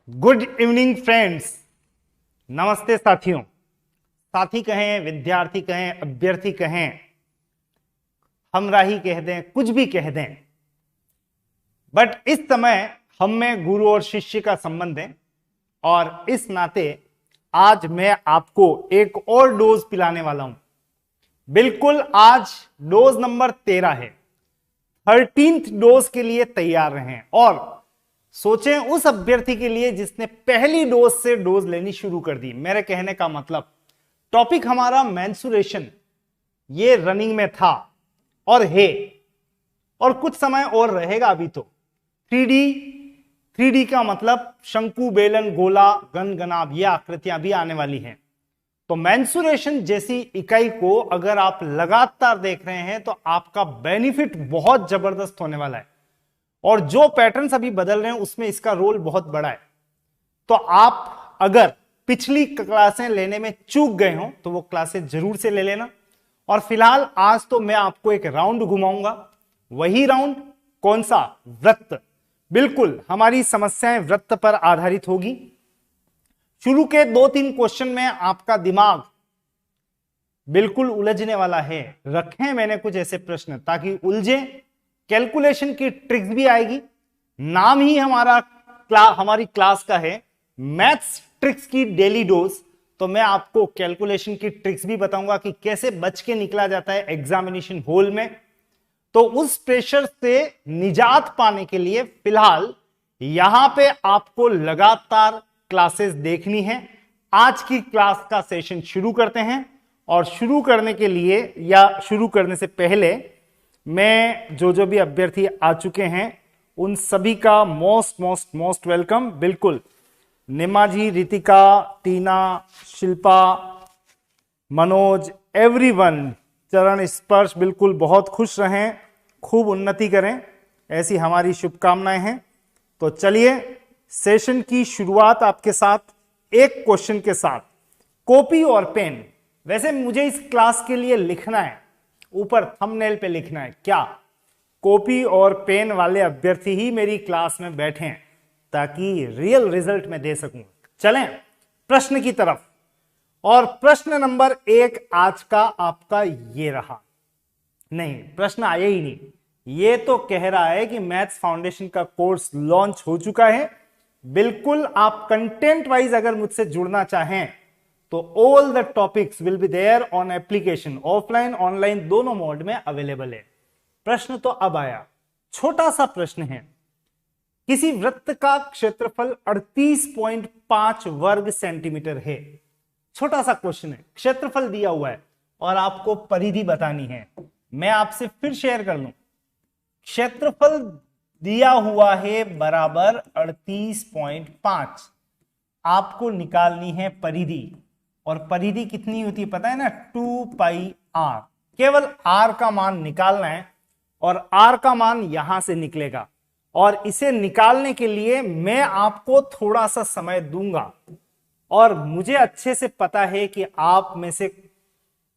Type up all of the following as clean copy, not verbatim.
Good evening friends. नमस्ते साथियों। साथी कहें, विद्यार्थी कहें, अभ्यर्थी कहें, हमराही कह दें, कुछ भी कह दें, बट इस समय हम में गुरु और शिष्य का संबंध है और इस नाते आज मैं आपको एक और डोज पिलाने वाला हूं। बिल्कुल, आज डोज नंबर 13 है। 13th डोज के लिए तैयार रहें और सोचें उस अभ्यर्थी के लिए जिसने पहली डोज से डोज लेनी शुरू कर दी। मेरे कहने का मतलब, टॉपिक हमारा मेंसुरेशन, ये रनिंग में था और है और कुछ समय और रहेगा। अभी तो 3D का मतलब शंकु, बेलन, गोला, गन, गनाब, ये आकृतियां भी आने वाली हैं। तो मेंसुरेशन जैसी इकाई को अगर आप लगातार देख रहे हैं तो आपका बेनिफिट बहुत जबरदस्त होने वाला है और जो पैटर्न्स अभी बदल रहे हैं उसमें इसका रोल बहुत बड़ा है। तो आप अगर पिछली क्लासें लेने में चूक गए हो तो वो क्लासें जरूर से ले लेना। और फिलहाल आज तो मैं आपको एक राउंड घुमाऊंगा। वही राउंड कौन सा? वृत्त। बिल्कुल, हमारी समस्याएं वृत्त पर आधारित होगी। शुरू के 2-3 क्वेश्चन में आपका दिमाग बिल्कुल उलझने वाला है। रखे मैंने कुछ ऐसे प्रश्न ताकि उलझे। कैलकुलेशन की ट्रिक्स भी आएगी। नाम ही हमारी क्लास का है मैथ्स ट्रिक्स की डेली डोज। तो मैं आपको कैलकुलेशन की ट्रिक्स भी बताऊंगा कि कैसे बच के निकला जाता है एग्जामिनेशन हॉल में। तो उस प्रेशर से निजात पाने के लिए फिलहाल यहां पे आपको लगातार क्लासेस देखनी है। आज की क्लास का सेशन शुरू करते हैं और शुरू करने के लिए या शुरू करने से पहले मैं जो भी अभ्यर्थी आ चुके हैं उन सभी का मोस्ट वेलकम। बिल्कुल, निमा जी, रितिका, टीना, शिल्पा, मनोज, एवरीवन, चरण स्पर्श, बिल्कुल बहुत खुश रहें, खूब उन्नति करें, ऐसी हमारी शुभकामनाएं हैं। तो चलिए सेशन की शुरुआत आपके साथ एक क्वेश्चन के साथ। कॉपी और पेन, वैसे मुझे इस क्लास के लिए लिखना है, ऊपर थंबनेल पे लिखना है क्या? कॉपी और पेन वाले अभ्यर्थी ही मेरी क्लास में बैठें ताकि रियल रिजल्ट में दे सकूं। चलें प्रश्न की तरफ। और प्रश्न नंबर 1 आज का आपका ये रहा। नहीं, प्रश्न आया ही नहीं। ये तो कह रहा है कि मैथ्स फाउंडेशन का कोर्स लॉन्च हो चुका है। बिल्कुल, आप कंटेंट वाइज अगर मुझसे जुड़ना चाहें तो all the topics will be there on application. Offline online दोनों मोड में अवेलेबल है। प्रश्न तो अब आया, छोटा सा प्रश्न है। किसी वृत्त का क्षेत्रफल 38.5 वर्ग सेंटीमीटर है। छोटा सा क्वेश्चन है, क्षेत्रफल दिया हुआ है और आपको परिधि बतानी है। मैं आपसे फिर शेयर कर लूं, क्षेत्रफल दिया हुआ है बराबर 38.5, आपको निकालनी है परिधि। और परिधि कितनी होती है पता है ना? 2πr। केवल r का मान निकालना है और r का मान यहां से निकलेगा। और इसे निकालने के लिए मैं आपको थोड़ा सा समय दूंगा और मुझे अच्छे से पता है कि आप में से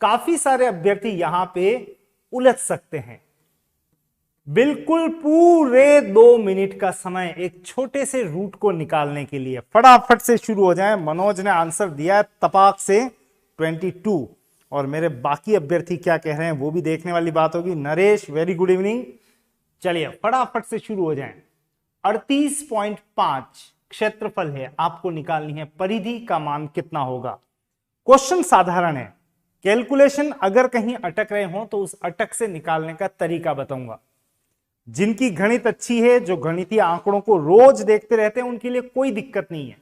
काफी सारे अभ्यर्थी यहां पे उलझ सकते हैं। बिल्कुल पूरे 2 मिनट का समय एक छोटे से रूट को निकालने के लिए। फटाफट से शुरू हो जाए। मनोज ने आंसर दिया है तपाक से 22 और मेरे बाकी अभ्यर्थी क्या कह रहे हैं वो भी देखने वाली बात होगी। Naresh, very good evening. चलिए फटाफट से शुरू हो जाएं। 38.5 क्षेत्रफल है, आपको निकालनी है परिधि का मान कितना होगा। क्वेश्चन साधारण है। कैलकुलेशन अगर कहीं अटक रहे हो तो उस अटक से निकालने का तरीका बताऊंगा। जिनकी गणित अच्छी है, जो गणितीय आंकड़ों को रोज देखते रहते हैं, उनके लिए कोई दिक्कत नहीं है।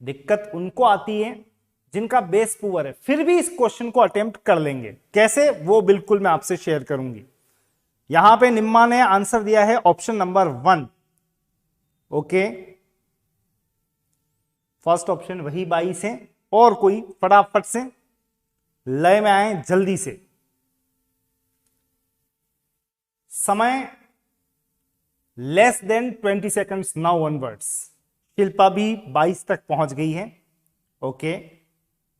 दिक्कत उनको आती है जिनका बेस पुअर है, फिर भी इस क्वेश्चन को अटेम्प्ट कर लेंगे। कैसे, वो बिल्कुल मैं आपसे शेयर करूंगी। यहां पे निम्मा ने आंसर दिया है option number 1। Okay, first option वही 22 है। और कोई फटाफट से लय में आए जल्दी से। समय less than 20 seconds now onwards. Shilpa भी 22 तक पहुंच गई है। ओके,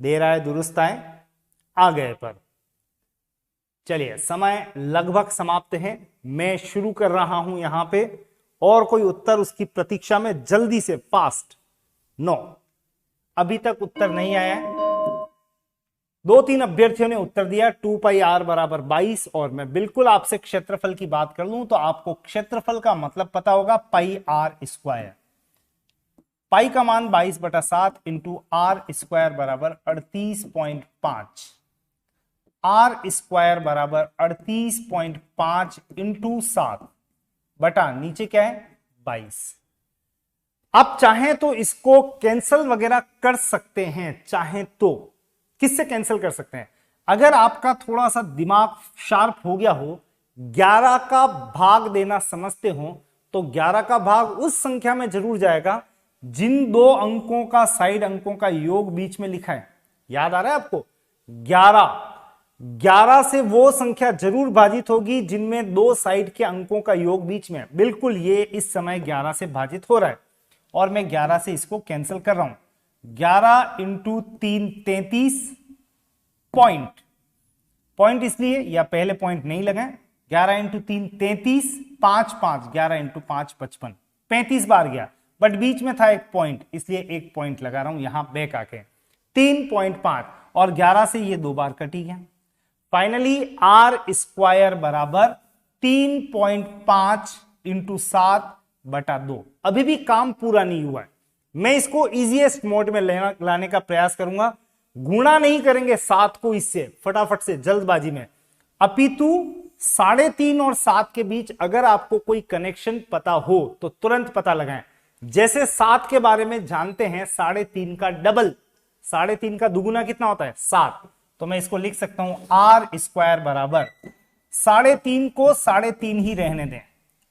देर आए दुरुस्त आए, आ गए पर। चलिए, समय लगभग समाप्त है। मैं शुरू कर रहा हूं यहां पे और कोई उत्तर उसकी प्रतीक्षा में जल्दी से फास्ट। 9। अभी तक उत्तर नहीं आया है। 2-3 अभ्यर्थियों ने उत्तर दिया 2 पाई r बराबर 22। और मैं बिल्कुल आपसे क्षेत्रफल की बात कर लूं तो आपको क्षेत्रफल का मतलब पता होगा पाई r स्क्वायर। पाई का मान 22/7 इंटू आर स्क्वायर बराबर 38.5। आर स्क्वायर बराबर 38.5 इंटू 7 बटा नीचे क्या है 22। आप चाहें तो इसको कैंसल वगैरह कर सकते हैं, चाहें तो किससे कैंसिल कर सकते हैं? अगर आपका थोड़ा सा दिमाग शार्प हो गया हो, 11 का भाग देना समझते हो, तो 11 का भाग उस संख्या में जरूर जाएगा जिन दो अंकों का साइड अंकों का योग बीच में लिखा है। याद आ रहा है आपको? 11 से वो संख्या जरूर भाजित होगी जिनमें दो साइड के अंकों का योग बीच में। बिल्कुल ये इस समय 11 से भाजित हो रहा है और मैं 11 से इसको कैंसिल कर रहा हूं। 11 इंटू 3 33 पॉइंट इसलिए या पहले पॉइंट नहीं लगाए। 11 इंटू 3 33, 5 5, 11 इंटू 5 55, 35 बार गया, बट बीच में था एक पॉइंट इसलिए एक पॉइंट लगा रहा हूं यहां बैक आके। 3.5 और 11 से ये 2 बार कटी गया। फाइनली आर स्क्वायर बराबर 3.5 इंटू 7/2। अभी भी काम पूरा नहीं हुआ है, मैं इसको इजीएस्ट मोड में लाने का प्रयास करूंगा। गुणा नहीं करेंगे 7 को इससे फटाफट से जल्दबाजी में, अपितु 3.5 और 7 के बीच अगर आपको कोई कनेक्शन पता हो तो तुरंत पता लगाएं। जैसे 7 के बारे में जानते हैं 3.5 का डबल, 3.5 का दुगुना कितना होता है 7। तो मैं इसको लिख सकता हूं आर स्क्वायर बराबर 3.5 को 3.5 ही रहने दें।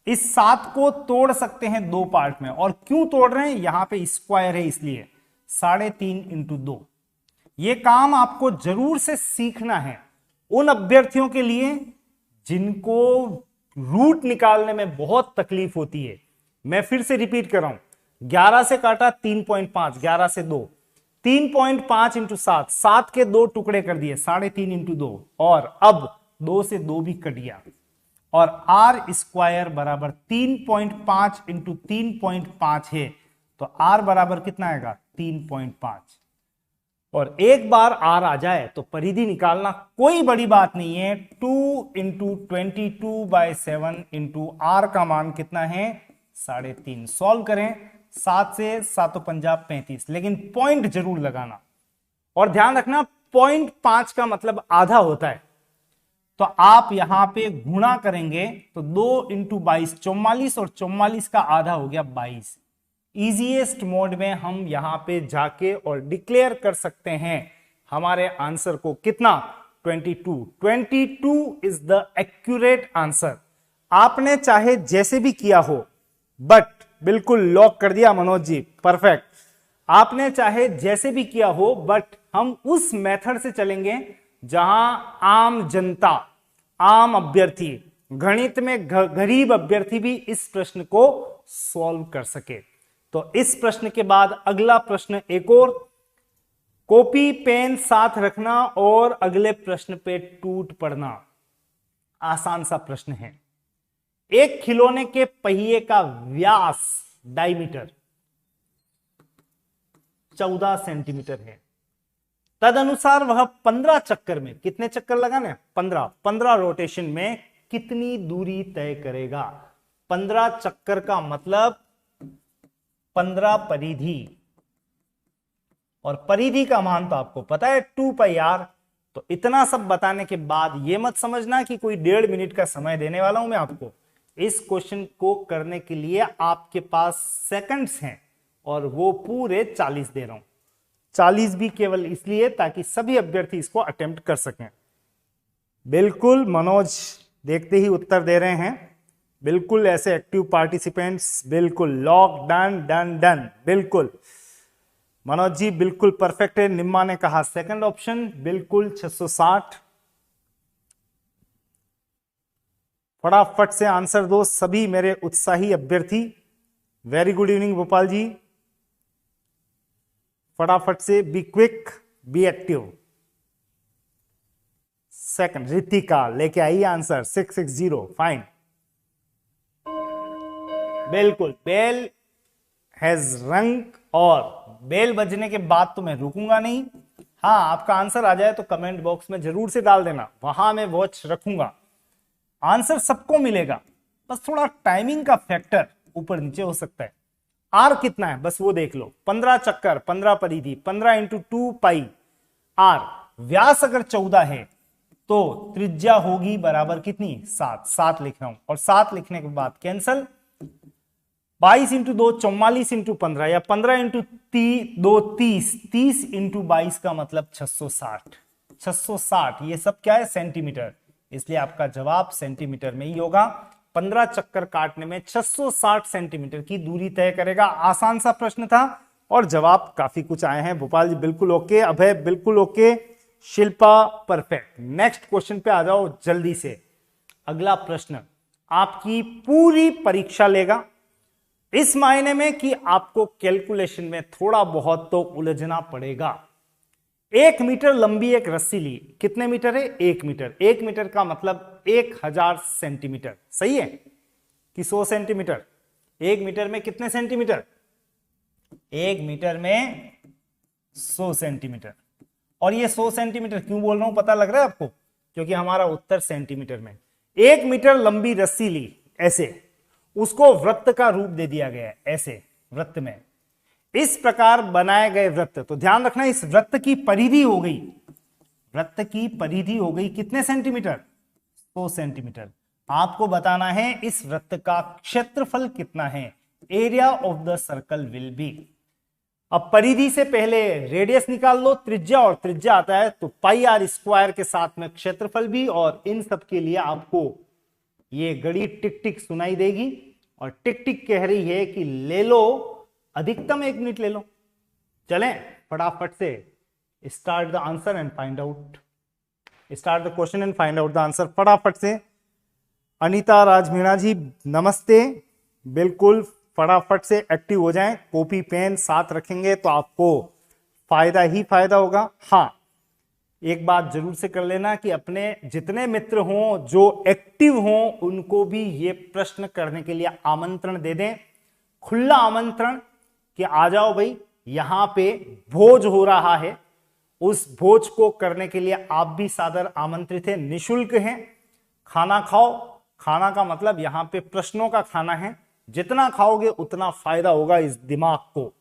इस 7 को तोड़ सकते हैं 2 पार्ट में, और क्यों तोड़ रहे हैं? यहां पे स्क्वायर है इसलिए 3.5 इंटू 2। ये काम आपको जरूर से सीखना है उन अभ्यर्थियों के लिए जिनको रूट निकालने में बहुत तकलीफ होती है। मैं फिर से रिपीट कर रहा हूं, 11 से काटा 3.5, 11 से 2, 3.5 इंटू 7, 7 के 2 टुकड़े कर दिए 3.5 इंटू 2, और अब 2 से 2 भी कट गया, और आर स्क्वायर बराबर 3.5 इंटू 3.5 है, तो आर बराबर कितना आएगा 3.5। और एक बार आर आ जाए तो परिधि निकालना कोई बड़ी बात नहीं है। 2 इंटू 22/7 इंटू आर का मान कितना है 3.5। सॉल्व करें, 7 से 7 पंजा 35, लेकिन पॉइंट जरूर लगाना। और ध्यान रखना पॉइंट 5 का मतलब आधा होता है, तो आप यहां पे गुणा करेंगे तो 2 इंटू 22 44, और 44 का आधा हो गया 22। इजीएस्ट मोड में हम यहां पे जाके और डिक्लेयर कर सकते हैं हमारे आंसर को कितना 22 इज द एक्यूरेट आंसर। आपने चाहे जैसे भी किया हो, बट बिल्कुल लॉक कर दिया मनोज जी, परफेक्ट। आपने चाहे जैसे भी किया हो, बट हम उस मेथड से चलेंगे जहां आम जनता, आम अभ्यर्थी, गणित में गरीब अभ्यर्थी भी इस प्रश्न को सॉल्व कर सके। तो इस प्रश्न के बाद अगला प्रश्न एक और, कॉपी पेन साथ रखना और अगले प्रश्न पे टूट पड़ना। आसान सा प्रश्न है। एक खिलौने के पहिए का व्यास डायमीटर 14 सेंटीमीटर है। तदनुसार वह 15 चक्कर में, कितने चक्कर लगाने? 15 रोटेशन में कितनी दूरी तय करेगा? 15 चक्कर का मतलब 15 परिधि, और परिधि का मान तो आपको पता है 2 पाई r। तो इतना सब बताने के बाद यह मत समझना कि कोई 1.5 मिनट का समय देने वाला हूं मैं आपको। इस क्वेश्चन को करने के लिए आपके पास सेकंड्स हैं, और वो पूरे 40 दे रहा हूं। 40 भी केवल इसलिए ताकि सभी अभ्यर्थी इसको अटेम्प्ट कर सकें। बिल्कुल मनोज देखते ही उत्तर दे रहे हैं, बिल्कुल ऐसे एक्टिव पार्टिसिपेंट्स, बिल्कुल लॉक, डन डन डन, बिल्कुल मनोज जी बिल्कुल परफेक्ट है। निम्मा ने कहा सेकंड ऑप्शन, बिल्कुल 660। फटाफट से आंसर दो सभी मेरे उत्साही अभ्यर्थी। Very good evening Gopal ji, फटाफट से, be quick, be active. Second Ritika लेके आई आंसर 660, फाइन। बिल्कुल, बेल हैज रंग और बेल बजने के बाद तो मैं रुकूंगा नहीं। हाँ, आपका आंसर आ जाए तो कमेंट बॉक्स में जरूर से डाल देना, वहां मैं वॉच रखूंगा। आंसर सबको मिलेगा, बस थोड़ा टाइमिंग का फैक्टर ऊपर नीचे हो सकता है। आर कितना है बस वो देख लो, 15 चक्कर, 15 परिधि, 15 इंटू 2 पाई आर। व्यास अगर 14 है तो त्रिज्या होगी बराबर कितनी, 7। 7 लिख रहा हूं, और 7 लिखने के बाद कैंसल। 22 इंटू 2 44 इंटू 15, या 15 इंटू 2 30, 30 इंटू 22 का मतलब 660। 660 ये सब क्या है, सेंटीमीटर, इसलिए आपका जवाब सेंटीमीटर में ही होगा। 15 चक्कर काटने में 660 सेंटीमीटर की दूरी तय करेगा। आसान सा प्रश्न था और जवाब काफी कुछ आए हैं। भोपाल जी बिल्कुल ओके, अभय बिल्कुल okay, Shilpa perfect. Next question पे आ जाओ जल्दी से। अगला प्रश्न आपकी पूरी परीक्षा लेगा, इस मायने में कि आपको कैलकुलेशन में थोड़ा बहुत तो उलझना पड़ेगा। 1 मीटर लंबी एक रस्सी ली, कितने मीटर है, 1 मीटर। 1 मीटर का मतलब 1000 सेंटीमीटर, सही है कि 100 सेंटीमीटर। 1 मीटर में कितने सेंटीमीटर, 1 मीटर में 100 सेंटीमीटर। और ये 100 सेंटीमीटर क्यों बोल रहा हूं पता लग रहा है आपको, क्योंकि हमारा उत्तर सेंटीमीटर में। 1 मीटर लंबी रस्सी ली ऐसे, उसको वृत्त का रूप दे दिया गया है ऐसे, वृत्त में इस प्रकार बनाए गए वृत्त। तो ध्यान रखना, इस वृत्त की परिधि हो गई, वृत्त की परिधि हो गई कितने सेंटीमीटर, 100 सेंटीमीटर। आपको बताना है इस वृत्त का क्षेत्रफल कितना है, area of the circle will be. अब परिधि से पहले रेडियस निकाल लो, त्रिज्या, और त्रिज्या आता है तो पाई आर स्क्वायर के साथ में क्षेत्रफल भी। और इन सब के लिए आपको ये घड़ी टिक टिक सुनाई देगी, और टिक टिक कह रही है कि ले लो अधिकतम 1 मिनट ले लो। चलें फटाफट से, start the answer and find out, start the question and find out the answer फटाफट से। अनीता राजमीणा जी नमस्ते, बिल्कुल फटाफट से एक्टिव हो जाएं, कॉपी पेन साथ रखेंगे तो आपको फायदा ही फायदा होगा। हाँ, एक बात जरूर से कर लेना कि अपने जितने मित्र हों जो एक्टिव हों उनको भी ये प्रश्न करने के लिए आमंत्रण दे दें, खुला आमंत्रण कि आ जाओ भाई, यहां पे भोज हो रहा है। उस भोज को करने के लिए आप भी सादर आमंत्रित हैं, निशुल्क हैं। खाना खाओ, खाना का मतलब यहां पे प्रश्नों का खाना है, जितना खाओगे उतना फायदा होगा इस दिमाग को,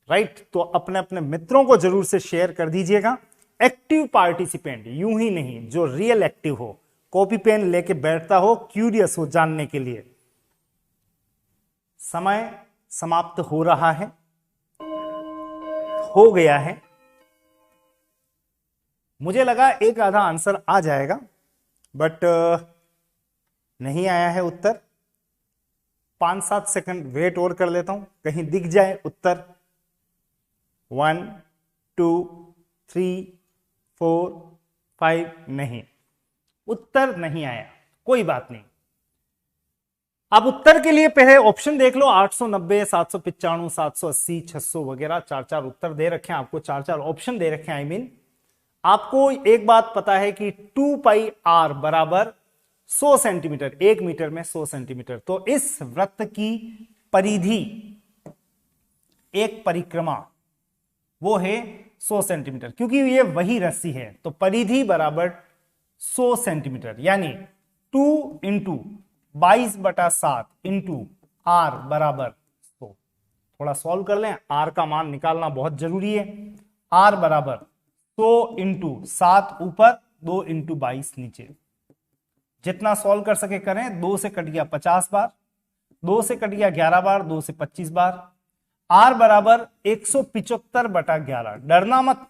राइट। तो अपने अपने मित्रों को जरूर से शेयर कर दीजिएगा। एक्टिव पार्टिसिपेंट, यूं ही नहीं, जो रियल एक्टिव हो, कॉपी पेन लेके बैठता हो, क्यूरियस हो जानने के लिए। समय समाप्त हो रहा है, हो गया है। मुझे लगा एक आधा आंसर आ जाएगा, बट नहीं आया है उत्तर। 5-7 सेकंड वेट और कर लेता हूं, कहीं दिख जाए उत्तर। 1 2 3 4 5, नहीं, उत्तर नहीं आया, कोई बात नहीं। अब उत्तर के लिए पहले ऑप्शन देख लो, 890, 795, 780, 600 वगैरह 4-4 उत्तर दे रखे हैं आपको, 4-4 ऑप्शन दे रखे हैं। आई मीन आपको एक बात पता है कि 2 पाई आर बराबर 100 सेंटीमीटर, 1 मीटर में 100 सेंटीमीटर। तो इस वृत्त की परिधि, एक परिक्रमा, वो है 100 सेंटीमीटर, क्योंकि ये वही रस्सी है। तो परिधि बराबर 100 सेंटीमीटर, यानी 2 इंटू 22/7 इंटू आर बराबर 100। थोड़ा सॉल्व कर लें, आर का मान निकालना बहुत जरूरी है। आर बराबर 100 इंटू 7 ऊपर, 2 इंटू 22 नीचे। जितना सॉल्व कर सके करें। 2 से कट गया 50 बार, 2 से कट गया 11 बार, 2 से 25 बार। आर बराबर 175/11। डरना मत,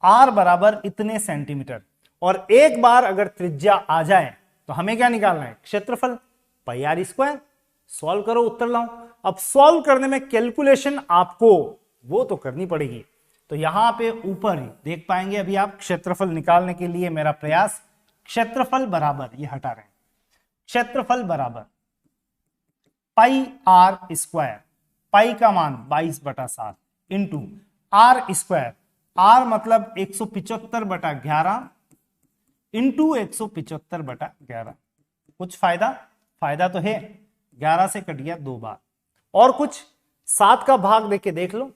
आर बराबर इतने सेंटीमीटर। और एक बार अगर त्रिज्या आ जाए तो हमें क्या निकालना है, क्षेत्रफल, पाई आर स्क्वायर। सॉल्व करो, उत्तर लाओ। अब सॉल्व करने में कैलकुलेशन आपको वो तो करनी पड़ेगी। तो यहां पे ऊपर ही देख पाएंगे अभी आप, क्षेत्रफल निकालने के लिए मेरा प्रयास, क्षेत्रफल बराबर, ये हटा रहे हैं, क्षेत्रफल बराबर पाई आर स्क्वायर, पाई का मान 22/7 इंटू आर स्क्वायर, आर मतलब 175/11 इंटू 175/11। कुछ फायदा, फायदा तो है, 11 से कट गया 2 बार। और कुछ 7 का भाग देके देख लो,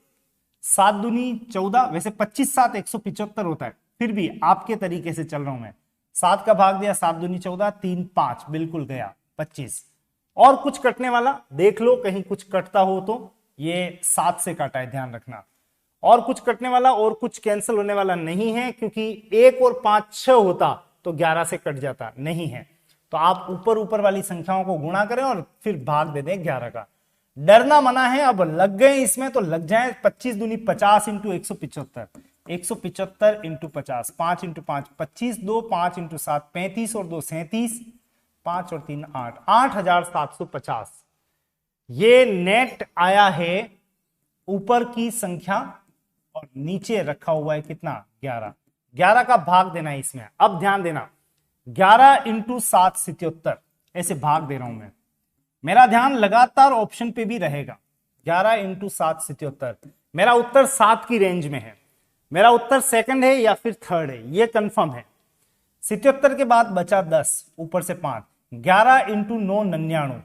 7 दूनी 14, वैसे 25 7 175 होता है, फिर भी आपके तरीके से चल रहा हूं मैं। 7 का भाग दिया, 7 दूनी 14, 3 5, बिल्कुल गया 25। और कुछ कटने वाला देख लो, कहीं कुछ कटता हो तो ये 7 से काटा है, ध्यान रखना। और कुछ कटने वाला और कुछ कैंसिल होने वाला नहीं है, क्योंकि 1 और 5 6 होता तो 11 से कट जाता, नहीं है। तो आप ऊपर ऊपर वाली संख्याओं को गुणा करें और फिर भाग दे दें 11 का। डरना मना है, अब लग गए इसमें तो लग जाए। 25 दूनी 50 इंटू 175, 175 इंटू 50, 5 इंटू 5 25, 2 5 इंटू 7 35 और 2 37, 5 और 3 8, 8750। ये नेट आया है ऊपर की संख्या और नीचे रखा हुआ है कितना, 11। 11 का भाग देना है इसमें। अब ध्यान देना, 11 इंटू 7 77, ऐसे भाग दे रहा हूं मैं। मेरा ध्यान लगातार ऑप्शन पे भी रहेगा। 11 इंटू 7 77, मेरा उत्तर 7 की रेंज में है। मेरा उत्तर सेकंड है या फिर थर्ड है, ये कंफर्म है। 77 के बाद बचा 10, ऊपर से 5, 11 इंटू 9 99।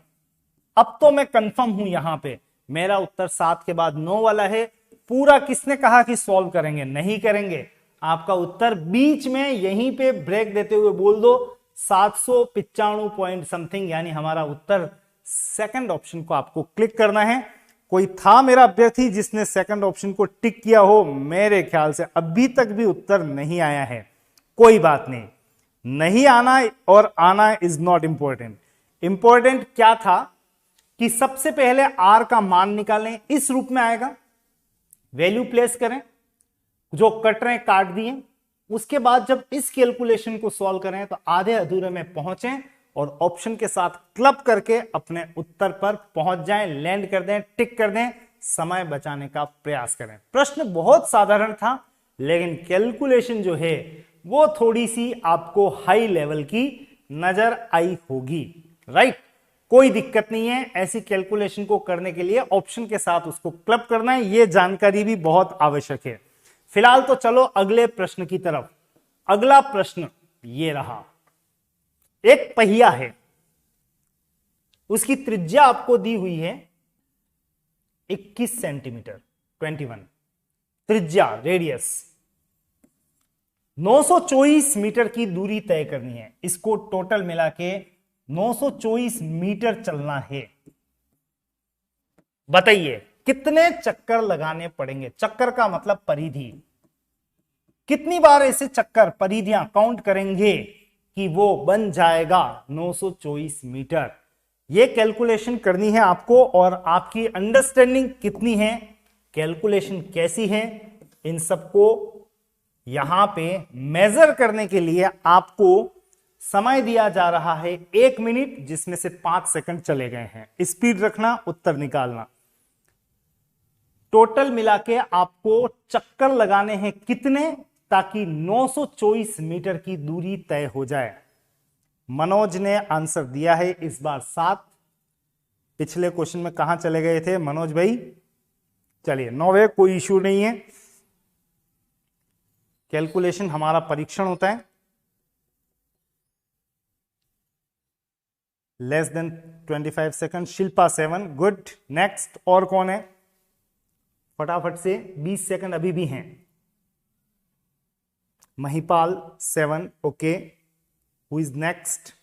अब तो मैं कंफर्म हूं यहां पे, मेरा उत्तर 7 के बाद 9 वाला है। पूरा किसने कहा कि सॉल्व करेंगे, नहीं करेंगे। आपका उत्तर बीच में यहीं पे ब्रेक देते हुए बोल दो 795 पॉइंट समथिंग, यानी हमारा उत्तर सेकंड ऑप्शन को आपको क्लिक करना है। कोई था मेरा अभ्यर्थी जिसने सेकंड ऑप्शन को टिक किया हो? मेरे ख्याल से अभी तक भी उत्तर नहीं आया है। कोई बात नहीं, नहीं आना और आना इज नॉट इंपॉर्टेंट। इंपॉर्टेंट क्या था कि सबसे पहले आर का मान निकालें, इस रूप में आएगा, वैल्यू प्लेस करें, जो कट रहे काट दिए। उसके बाद जब इस कैलकुलेशन को सॉल्व करें तो आधे अधूरे में पहुंचें और ऑप्शन के साथ क्लब करके अपने उत्तर पर पहुंच जाएं, लैंड कर दें, टिक कर दें, समय बचाने का प्रयास करें। प्रश्न बहुत साधारण था, लेकिन कैलकुलेशन जो है वो थोड़ी सी आपको हाई लेवल की नजर आई होगी, राइट। कोई दिक्कत नहीं है, ऐसी कैलकुलेशन को करने के लिए ऑप्शन के साथ उसको क्लब करना है, यह जानकारी भी बहुत आवश्यक है। फिलहाल तो चलो अगले प्रश्न की तरफ। अगला प्रश्न ये रहा। एक पहिया है, उसकी त्रिज्या आपको दी हुई है 21 सेंटीमीटर, 21 त्रिज्या, रेडियस। 924 मीटर की दूरी तय करनी है। इसको टोटल मिला के 924 मीटर चलना है। बताइए कितने चक्कर लगाने पड़ेंगे? चक्कर का मतलब परिधि। कितनी बार ऐसे चक्कर, परिधियां काउंट करेंगे कि वो बन जाएगा 924 मीटर? ये कैलकुलेशन करनी है आपको, और आपकी अंडरस्टैंडिंग कितनी है, कैलकुलेशन कैसी है, इन सबको यहां पे मेजर करने के लिए आपको समय दिया जा रहा है 1 मिनट, जिसमें से 5 सेकंड चले गए हैं। स्पीड रखना, उत्तर निकालना। टोटल मिला के आपको चक्कर लगाने हैं कितने, ताकि 924 मीटर की दूरी तय हो जाए। मनोज ने आंसर दिया है इस बार 7। पिछले क्वेश्चन में कहां चले गए थे मनोज भाई? चलिए 9 है, कोई इश्यू नहीं है। कैलकुलेशन हमारा परीक्षण होता है। Less than 25 second. Shilpa 7, good. Next और कौन है? फटाफट से, 20 सेकंड अभी भी हैं। Mahipal 7, okay. Who is next?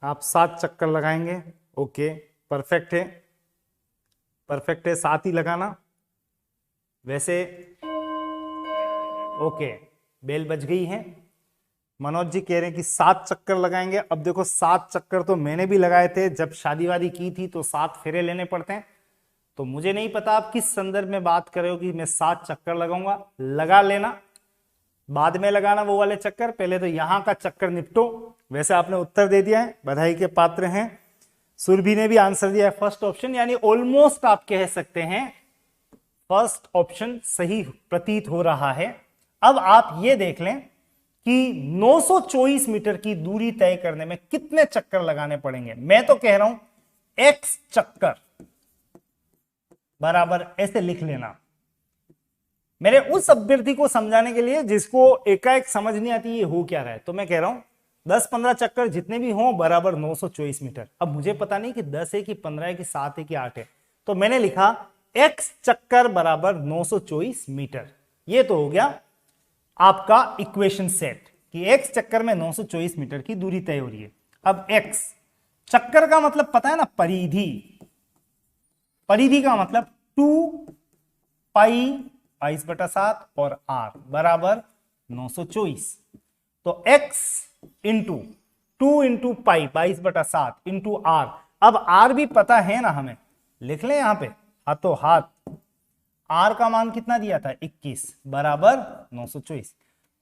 आप 7 चक्कर लगाएंगे, ओके, परफेक्ट है, परफेक्ट है, 7 ही लगाना। वैसे ओके, बेल बज गई है। मनोज जी कह रहे हैं कि 7 चक्कर लगाएंगे। अब देखो 7 चक्कर तो मैंने भी लगाए थे, जब शादी वादी की थी तो 7 फेरे लेने पड़ते हैं। तो मुझे नहीं पता आप किस संदर्भ में बात कर रहे हो कि मैं 7 चक्कर लगाऊंगा। लगा लेना, बाद में लगाना वो वाले चक्कर, पहले तो यहां का चक्कर निपटो। वैसे आपने उत्तर दे दिया है, बधाई के पात्र हैं। सुरभि ने भी आंसर दिया है फर्स्ट ऑप्शन, यानी ऑलमोस्ट आप कह सकते हैं फर्स्ट ऑप्शन सही प्रतीत हो रहा है। अब आप ये देख लें कि 924 मीटर की दूरी तय करने में कितने चक्कर लगाने पड़ेंगे। मैं तो कह रहा हूं x चक्कर बराबर, ऐसे लिख लेना। मेरे उस अभ्यर्थी को समझाने के लिए जिसको एकाएक समझ नहीं आती ये हो क्या रहा है, तो मैं कह रहा हूं 10-15 चक्कर जितने भी हों बराबर 924 मीटर। अब मुझे पता नहीं कि 10 है कि 15 है कि 7 है कि 8 है, तो मैंने लिखा x चक्कर बराबर 924 मीटर। ये तो हो गया आपका इक्वेशन सेट कि x चक्कर में 924 मीटर की दूरी तय हो रही है। अब x चक्कर का मतलब पता है ना, परिधि, परिधि का मतलब 2 पाई 22/7 और r बराबर 924। तो x into 2 into pi 22/7 into r, अब r भी पता है ना हमें, लिख लें यहां पे हाथों हाथ। r का मान कितना दिया था 21 बराबर 924।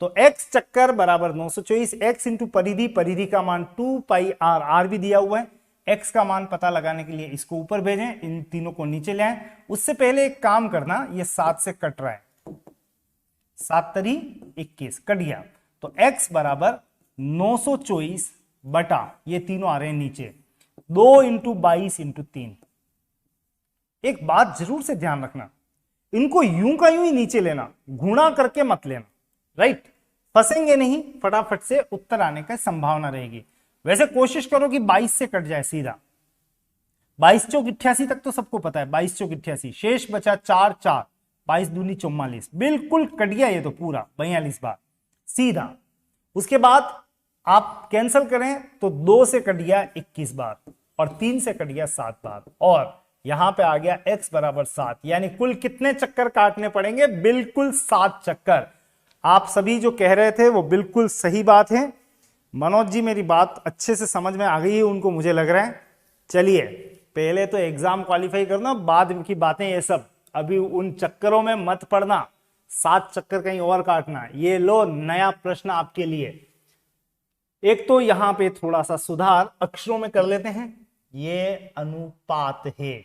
तो x चक्कर बराबर 924, x इंटू परिधि, परिधि का मान 2 पाई r, r भी दिया हुआ है। x का मान पता लगाने के लिए इसको ऊपर भेजें, इन तीनों को नीचे ले आए। उससे पहले एक काम करना, ये 7 से कट रहा है, 7 तरी 21 कट गया। तो x बराबर 924 बटा, ये तीनों आ रहे हैं नीचे, 2 इंटू 22 इंटू 3। एक बात जरूर से ध्यान रखना, इनको यूं का यूं ही नीचे लेना, गुणा करके मत लेना, राइट। फंसेंगे नहीं, फटाफट से उत्तर आने की संभावना रहेगी। वैसे कोशिश करो कि 22 से कट जाए सीधा, 22 चौक 88 तक तो सबको पता है, 22 चौक 88, शेष बचा 4 4, 22 दूनी 44, बिल्कुल कट गया ये तो पूरा 42 बार सीधा। उसके बाद आप कैंसिल करें तो 2 से कट गया 21 बार और 3 से कट गया 7 बार, और यहां पे आ गया x बराबर 7, यानी कुल कितने चक्कर काटने पड़ेंगे, बिल्कुल 7 चक्कर। आप सभी जो कह रहे थे वो बिल्कुल सही बात है। मनोज जी मेरी बात अच्छे से समझ में आ गई है उनको, मुझे लग रहा है। चलिए पहले तो एग्जाम क्वालिफाई करना, बाद की बातें ये सब, अभी उन चक्करों में मत पड़ना, 7 चक्कर कहीं और काटना। ये लो नया प्रश्न आपके लिए। एक तो यहां पे थोड़ा सा सुधार अक्षरों में कर लेते हैं, ये अनुपात है,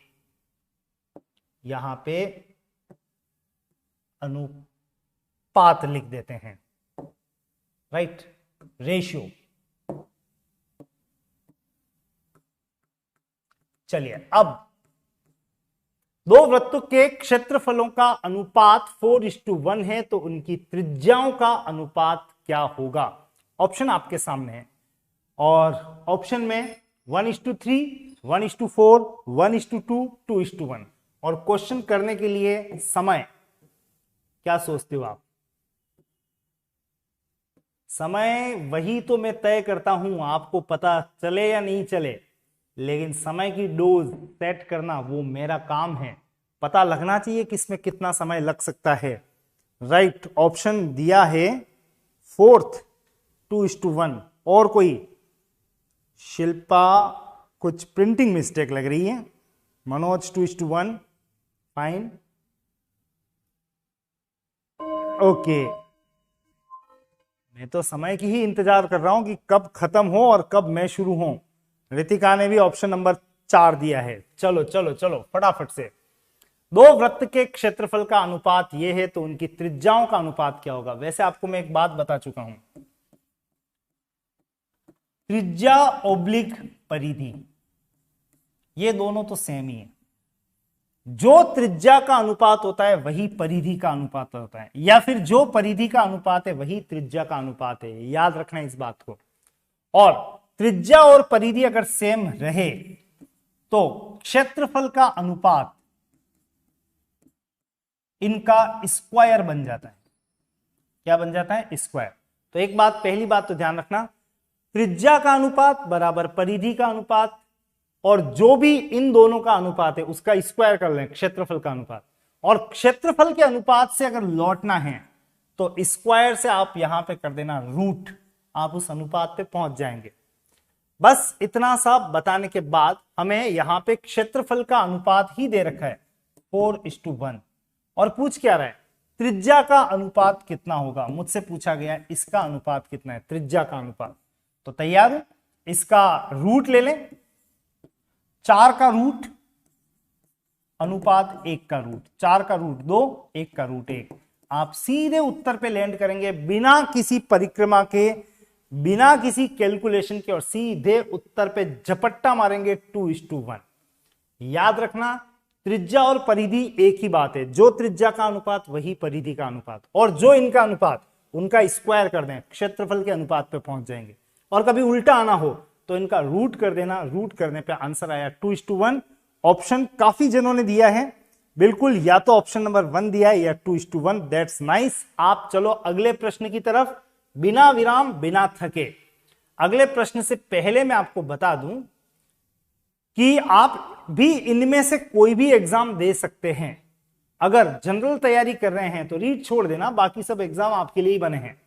यहां पे अनुपात लिख देते हैं, राइट, रेशियो। चलिए अब दो वृत्तों के क्षेत्रफलों का अनुपात 4:1 है, तो उनकी त्रिज्याओं का अनुपात क्या होगा। ऑप्शन आपके सामने है, और ऑप्शन में 1:3, 1:4, 1:2, 2:1। और क्वेश्चन करने के लिए समय क्या सोचते हो आप? समय वही तो मैं तय करता हूं, आपको पता चले या नहीं चले, लेकिन समय की डोज सेट करना वो मेरा काम है। पता लगना चाहिए किसमें कितना समय लग सकता है, राइट। ऑप्शन दिया है 4th 2:1। और कोई? शिल्पा कुछ प्रिंटिंग मिस्टेक लग रही है। Manoj 2:1, fine, okay. मैं तो समय की ही इंतजार कर रहा हूं कि कब खत्म हो और कब मैं शुरू हूं। रितिका ने भी ऑप्शन नंबर 4 दिया है। चलो चलो चलो फटाफट से। दो वृत्त के क्षेत्रफल का अनुपात यह है, तो उनकी त्रिज्याओं का अनुपात क्या होगा। वैसे आपको मैं एक बात बता चुका हूं, त्रिज्या ओब्लिक परिधि, ये दोनों तो सेम ही है। जो त्रिज्या का अनुपात होता है वही परिधि का अनुपात होता है, या फिर जो परिधि का अनुपात है वही त्रिज्या का अनुपात है। याद रखना इस बात को। और त्रिज्या और परिधि अगर सेम रहे तो क्षेत्रफल का अनुपात इनका स्क्वायर बन जाता है। क्या बन जाता है? स्क्वायर। तो एक बात, पहली बात तो ध्यान रखना, त्रिज्या का अनुपात बराबर परिधि का अनुपात, और जो भी इन दोनों का अनुपात है उसका स्क्वायर कर लें, क्षेत्रफल का अनुपात। और क्षेत्रफल के अनुपात से अगर लौटना है तो स्क्वायर से आप यहां पे कर देना रूट, आप उस अनुपात पे पहुंच जाएंगे। बस इतना सा बताने के बाद हमें यहां पे क्षेत्रफल का अनुपात ही दे रखा है 4:1, और पूछ क्या रहा है, त्रिज्या का अनुपात कितना होगा। मुझसे पूछा गया इसका अनुपात कितना है, त्रिज्या का अनुपात। तो तैयार है, इसका रूट ले लें, 4 का रूट अनुपात 1 का रूट, 4 का रूट 2, 1 का रूट 1। आप सीधे उत्तर पे लैंड करेंगे बिना किसी परिक्रमा के, बिना किसी कैलकुलेशन के, और सीधे उत्तर पे झपट्टा मारेंगे 2:1। याद रखना, त्रिज्या और परिधि एक ही बात है। जो त्रिज्या का अनुपात वही परिधि का अनुपात, और जो इनका अनुपात उनका स्क्वायर कर दें, क्षेत्रफल के अनुपात पे पहुंच जाएंगे। और कभी उल्टा आना हो तो इनका रूट कर देना, रूट करने पे आंसर आया 2:1। ऑप्शन काफी जनों ने दिया है, बिल्कुल या तो ऑप्शन नंबर 1 दिया है या 2:1। That's nice. आप चलो अगले प्रश्न की तरफ, बिना विराम बिना थके। अगले प्रश्न से पहले मैं आपको बता दूं कि आप भी इनमें से कोई भी एग्जाम दे सकते हैं। अगर जनरल तैयारी कर रहे हैं तो रीट छोड़ देना, बाकी सब एग्जाम आपके लिए ही बने हैं।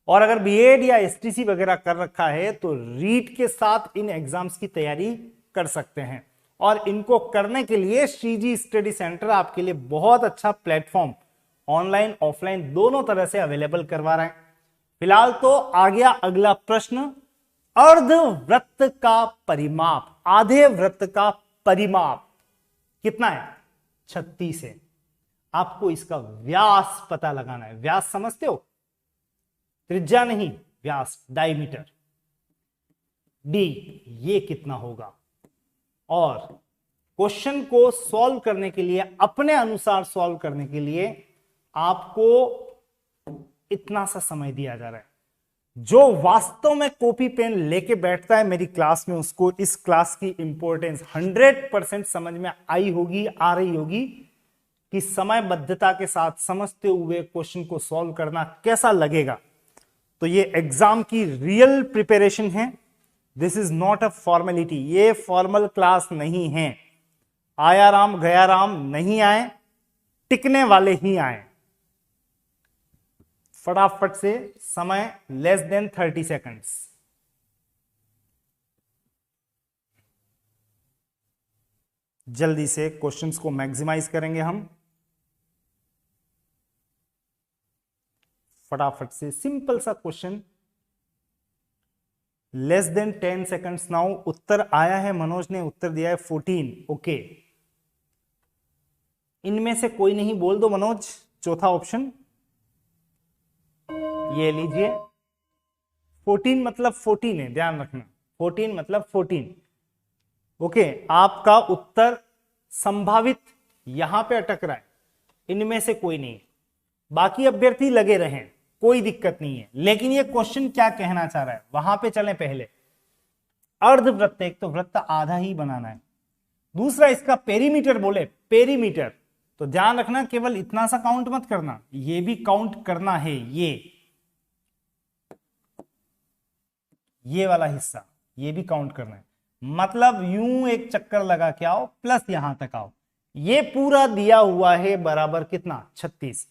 और अगर बीएड या एसटीसी वगैरह कर रखा है तो रीट के साथ इन एग्जाम्स की तैयारी कर सकते हैं। और इनको करने के लिए श्रीजी स्टडी सेंटर आपके लिए बहुत अच्छा प्लेटफॉर्म ऑनलाइन ऑफलाइन दोनों तरह से अवेलेबल करवा रहे हैं। फिलहाल तो आ गया अगला प्रश्न, अर्धवृत्त का परिमाप, आधे वृत्त का परिमाप कितना है? 36 है। आपको इसका व्यास पता लगाना है। व्यास समझते हो? त्रिज्या नहीं, व्यास, डायमीटर। डी ये कितना होगा? और क्वेश्चन को सॉल्व करने के लिए, अपने अनुसार सॉल्व करने के लिए आपको इतना सा समय दिया जा रहा है। जो वास्तव में कॉपी पेन लेके बैठता है मेरी क्लास में, उसको इस क्लास की इंपॉर्टेंस 100% समझ में आई होगी, आ रही होगी कि समयबद्धता के साथ समझते हुए क्वेश्चन को सॉल्व करना कैसा लगेगा। तो ये एग्जाम की रियल प्रिपरेशन है। This is not a formality. ये फॉर्मल क्लास नहीं है। आया राम गया राम नहीं आए, टिकने वाले ही आए। फटाफट से, समय लेस देन 30 सेकंड्स। जल्दी से क्वेश्चंस को मैक्सिमाइज करेंगे हम। फटाफट से, सिंपल सा question, less than 10 seconds now. उत्तर आया है, मनोज ने उत्तर दिया है 14। ओके, इनमें से कोई नहीं, बोल दो मनोज चौथा ऑप्शन। ये लीजिए, 14 मतलब 14 है, ध्यान रखना। 14 मतलब 14। ओके, आपका उत्तर संभावित यहां पे अटक रहा है। इनमें से कोई नहीं, बाकी अभ्यर्थी लगे रहें, कोई दिक्कत नहीं है। लेकिन ये क्वेश्चन क्या कहना चाह रहा है, वहां पे चलें पहले। अर्धवृत्त, एक तो वृत्त आधा ही बनाना है, दूसरा इसका पेरीमीटर बोले, पेरीमीटर। तो ध्यान रखना, केवल इतना सा काउंट मत करना, ये भी काउंट करना है। ये वाला हिस्सा, ये भी काउंट करना है। मतलब यूं एक चक्कर लगा के आओ, प्लस यहां तक आओ। ये पूरा दिया हुआ है बराबर कितना? 36।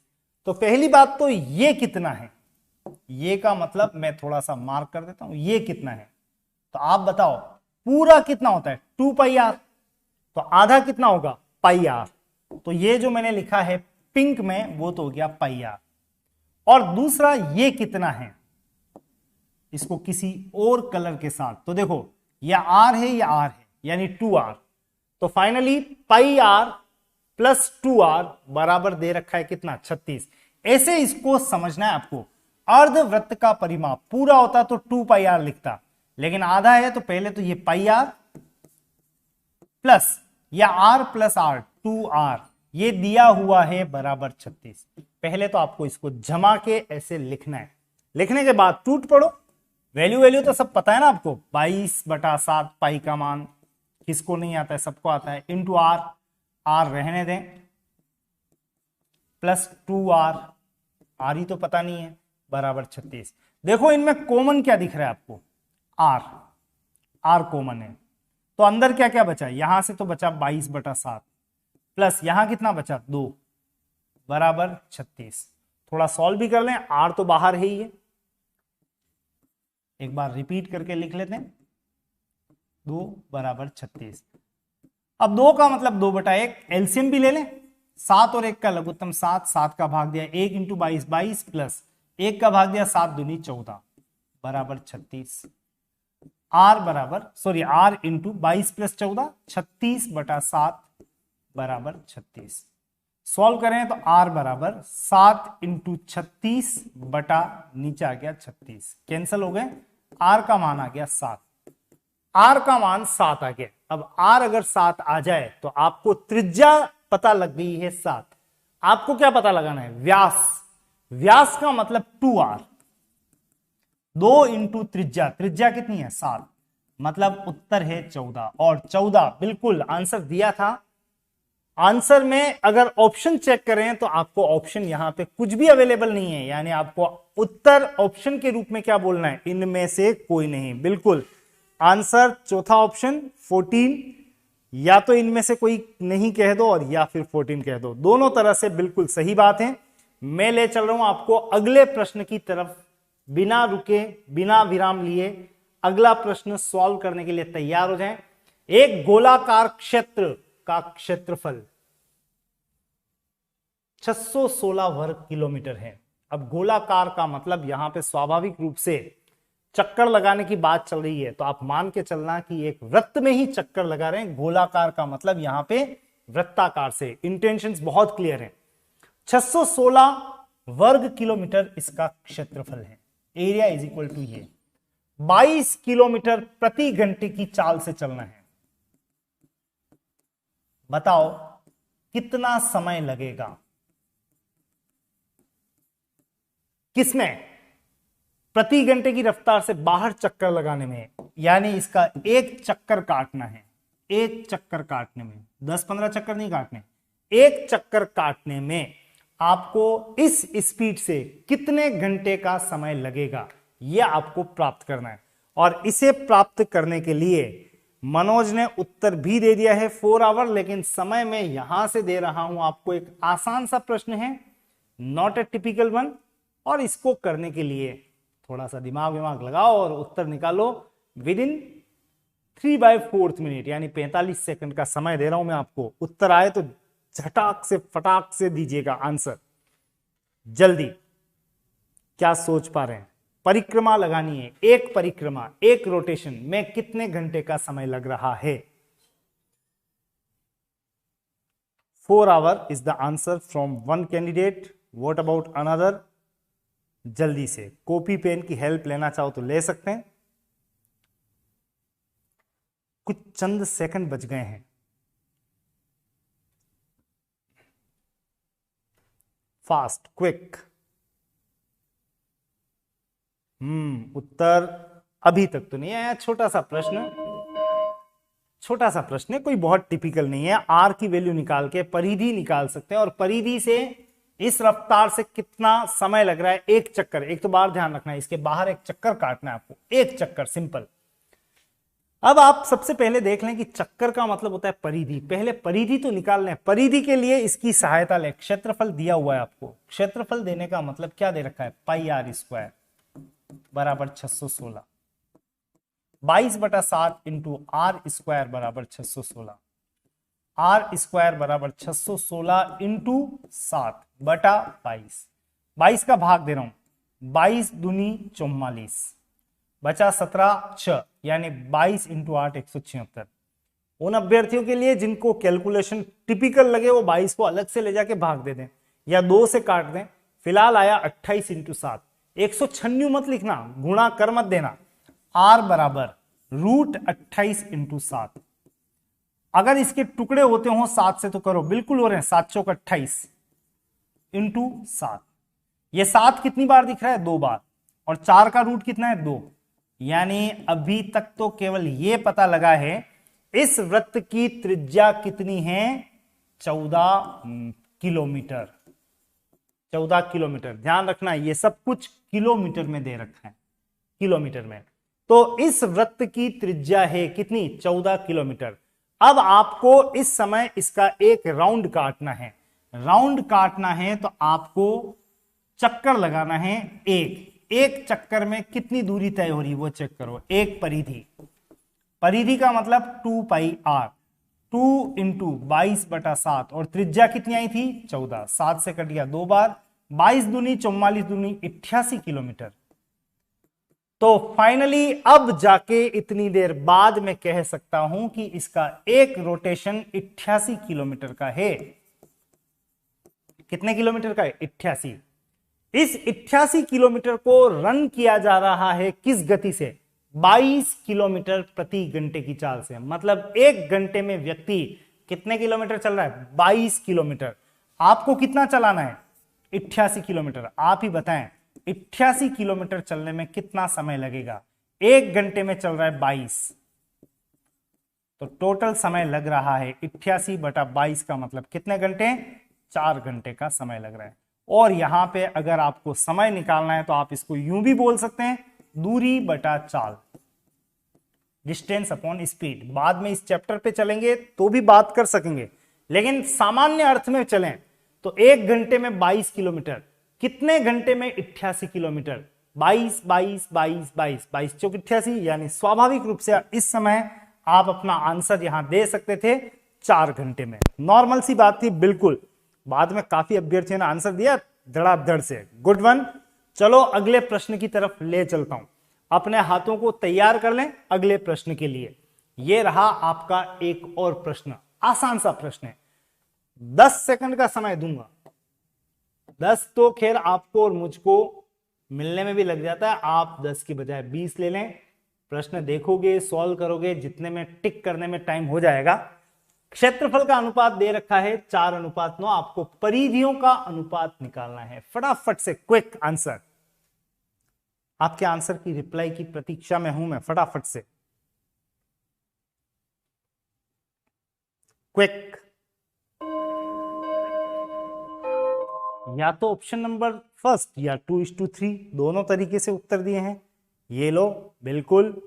तो पहली बात तो ये कितना है, ये का मतलब मैं थोड़ा सा मार्क कर देता हूं, ये कितना है। तो आप बताओ पूरा कितना होता है? 2 पाई आर। तो आधा कितना होगा? पाई आर। तो ये जो मैंने लिखा है पिंक में, वो तो हो गया पाई आर। और दूसरा ये कितना है, इसको किसी और कलर के साथ, तो देखो या आर है या आर है, यानी 2r। तो finally pi are plus 2r बराबर दे रखा है कितना? 36। ऐसे इसको समझना है आपको। अर्धवृत्त का परिमाप पूरा होता तो 2 पाई आर लिखता, लेकिन आधा है तो पहले तो ये पाई आर प्लस या आर प्लस आर, 2r, ये दिया हुआ है बराबर 36। पहले तो आपको इसको जमा के ऐसे लिखना है। लिखने के बाद टूट पड़ो। वैल्यू तो सब पता है ना आपको, 22/7 पाई का मान, किसको नहीं आता है? सबको आता है। इंटू आर, आर रहने दें, प्लस 2r, आर ही तो पता नहीं है, बराबर 36। देखो इनमें कॉमन क्या दिख रहा है आपको? आर, आर कॉमन है। तो अंदर क्या क्या बचा? यहां से तो बचा 22/7 प्लस यहां कितना बचा? 2 बराबर 36। थोड़ा सॉल्व भी कर लें, आर तो बाहर है ही है, एक बार रिपीट करके लिख लेते हैं। 2 बराबर 36। अब 2 का मतलब 2/1, एलसीएम भी ले लें। 7 और 1 का लघुत्तम 7, 7 का भाग दिया 1 इंटू 22, 22 प्लस 1 का भाग दिया 7 दूनी 14 बराबर 36। आर बराबर, सॉरी, आर इंटू 22 प्लस 14, 36/7 बराबर 36। सॉल्व करें तो आर बराबर 7 इंटू 36 बटा नीचे आ गया 36, कैंसिल हो गए। आर का मान आ गया 7, आर का मान 7 आ गया। अब आर अगर 7 आ जाए तो आपको त्रिज्या पता लग गई है 7। आपको क्या पता लगाना है? व्यास। व्यास का मतलब 2r। 2 इंटू त्रिज्या, त्रिज्या कितनी है 7, मतलब उत्तर है 14। और 14 बिल्कुल आंसर दिया था। आंसर में अगर ऑप्शन चेक करें तो आपको ऑप्शन यहां पे कुछ भी अवेलेबल नहीं है, यानी आपको उत्तर ऑप्शन के रूप में क्या बोलना है, इनमें से कोई नहीं। बिल्कुल आंसर चौथा ऑप्शन 14, या तो इनमें से कोई नहीं कह दो और या फिर 14 कह दो, दोनों तरह से बिल्कुल सही बात है। मैं ले चल रहा हूं आपको अगले प्रश्न की तरफ, बिना रुके बिना विराम लिए अगला प्रश्न सॉल्व करने के लिए तैयार हो जाएं। एक गोलाकार क्षेत्र का क्षेत्रफल 616 वर्ग किलोमीटर है। अब गोलाकार का मतलब यहां पे स्वाभाविक रूप से चक्कर लगाने की बात चल रही है, तो आप मान के चलना कि एक वृत्त में ही चक्कर लगा रहे हैं। गोलाकार का मतलब यहां पे वृत्ताकार से, इंटेंशंस बहुत क्लियर है। 616 वर्ग किलोमीटर इसका क्षेत्रफल है। एरिया इज इक्वल टू ये 22 किलोमीटर प्रति घंटे की चाल से चलना है। बताओ कितना समय लगेगा किसमें, प्रति घंटे की रफ्तार से बाहर चक्कर लगाने में, यानी इसका एक चक्कर काटना है, एक चक्कर काटने में 10-15 चक्कर नहीं काटने, एक चक्कर काटने में आपको इस स्पीड से कितने घंटे का समय लगेगा, यह आपको प्राप्त करना है। और इसे प्राप्त करने के लिए मनोज ने उत्तर भी दे दिया है 4 आवर, लेकिन समय में यहां से दे रहा हूं आपको एक आसान सा प्रश्न है, नॉट ए टिपिकल वन, और इसको करने के लिए थोड़ा सा दिमाग लगाओ और उत्तर निकालो विद इन 3/4 मिनट, यानी 45 सेकंड का समय दे रहा हूं मैं आपको। उत्तर आए तो झटाक से फटाक से दीजिएगा आंसर, जल्दी। क्या सोच पा रहे हैं, परिक्रमा लगानी है, एक परिक्रमा, एक रोटेशन में कितने घंटे का समय लग रहा है। 4 our is the answer from one candidate. What about another? जल्दी से कॉपी पेन की हेल्प लेना चाहो तो ले सकते हैं। कुछ चंद सेकंड बच गए हैं। Fast, quick. उत्तर अभी तक तो नहीं आया। छोटा सा प्रश्न है, कोई बहुत टिपिकल नहीं है। आर की वैल्यू निकाल के परिधि निकाल सकते हैं, और परिधि से इस रफ्तार से कितना समय लग रहा है, एक चक्कर। एक तो बार ध्यान रखना है, इसके बाहर एक चक्कर काटना है आपको, एक चक्कर, सिंपल। अब आप सबसे पहले देख लें कि चक्कर का मतलब होता है परिधि। पहले परिधि तो निकाल लें। परिधि के लिए इसकी सहायता लें। क्षेत्रफल दिया हुआ है आपको, क्षेत्रफल देने का मतलब क्या दे रखा है, πr² बराबर 616, 22/7 इंटू r² बराबर 616, r² बराबर 616 इंटू 7/22। 22 का भाग दे रहा हूं, 22 दूनी 44, बचा 17 6, यानी 22 इंटू 8 176। उन अभ्यर्थियों के लिए जिनको कैलकुलेशन टिपिकल लगे वो 22 को अलग से ले जाके भाग दे दें या 2 से काट दें। फिलहाल आया 28 इंटू 7। 196 मत लिखना, गुणा कर मत देना। r बराबर √28 इंटू 7। अगर इसके टुकड़े होते हो 7 से तो करो, बिल्कुल हो रहे हैं। 7 चौक 28 इंटू 7। ये 7 कितनी बार दिख रहा है, 2 बार, और 4 का रूट कितना है, 2। यानी अभी तक तो केवल ये पता लगा है इस वृत्त की त्रिज्या कितनी है, 14 किलोमीटर। 14 किलोमीटर। ध्यान रखना ये सब कुछ किलोमीटर में दे रखा है, किलोमीटर में। तो इस वृत्त की त्रिज्या है कितनी, 14 किलोमीटर। अब आपको इस समय इसका एक राउंड काटना है। राउंड काटना है तो आपको चक्कर लगाना है। एक चक्कर में कितनी दूरी तय हो रही है वो चेक करो। एक परिधि, परिधि का मतलब 2πr, 2 इंटू 22/7, और त्रिज्या कितनी आई थी, 14। 7 से कट गया 2 बार, 22 दूनी 44 दूनी 88 किलोमीटर। तो फाइनली अब जाके इतनी देर बाद मैं कह सकता हूं कि इसका एक रोटेशन 88 किलोमीटर का है। कितने किलोमीटर का है, 88। इस 88 किलोमीटर को रन किया जा रहा है किस गति से, 22 किलोमीटर प्रति घंटे की चाल से। मतलब एक घंटे में व्यक्ति कितने किलोमीटर चल रहा है, 22 किलोमीटर। आपको कितना चलाना है, 88 किलोमीटर। आप ही बताएं 88 किलोमीटर चलने में कितना समय लगेगा? 1 घंटे में चल रहा है 22, तो टोटल समय लग रहा है 88 बटा 22 का मतलब कितने घंटे? 4 घंटे का समय लग रहा है। और यहां पे अगर आपको समय निकालना है तो आप इसको यूं भी बोल सकते हैं, दूरी बटा चाल, डिस्टेंस अपॉन स्पीड। बाद में इस चैप्टर पे चलेंगे तो भी बात कर सकेंगे, लेकिन सामान्य अर्थ में चलें तो 1 घंटे में 22 किलोमीटर, कितने घंटे में? 88 किलोमीटर। 22 22 22 22 22 चौक 88, यानी स्वाभाविक रूप से इस समय आप अपना आंसर यहां दे सकते थे 4 घंटे में। नॉर्मल सी बात थी, बिल्कुल। बाद में काफी अभ्यर्थियों ने आंसर दिया धड़ाधड़ से, गुड वन। चलो अगले प्रश्न की तरफ ले चलता हूं, अपने हाथों को तैयार कर लें अगले प्रश्न के लिए। यह रहा आपका एक और प्रश्न, आसान सा प्रश्न है। 10 सेकंड का समय दूंगा। 10 तो खैर आपको और मुझको मिलने में भी लग जाता है, आप 10 की बजाय 20 ले लें। प्रश्न देखोगे, सॉल्व करोगे, जितने में टिक करने में टाइम हो जाएगा। क्षेत्रफल का अनुपात दे रखा है 4:9, आपको परिधियों का अनुपात निकालना है। फटाफट से क्विक आंसर, आपके आंसर की रिप्लाई की प्रतीक्षा में हूं मैं, फटाफट से क्विक। या तो ऑप्शन नंबर फर्स्ट या 2:3, दोनों तरीके से उत्तर दिए हैं। ये लो, बिल्कुल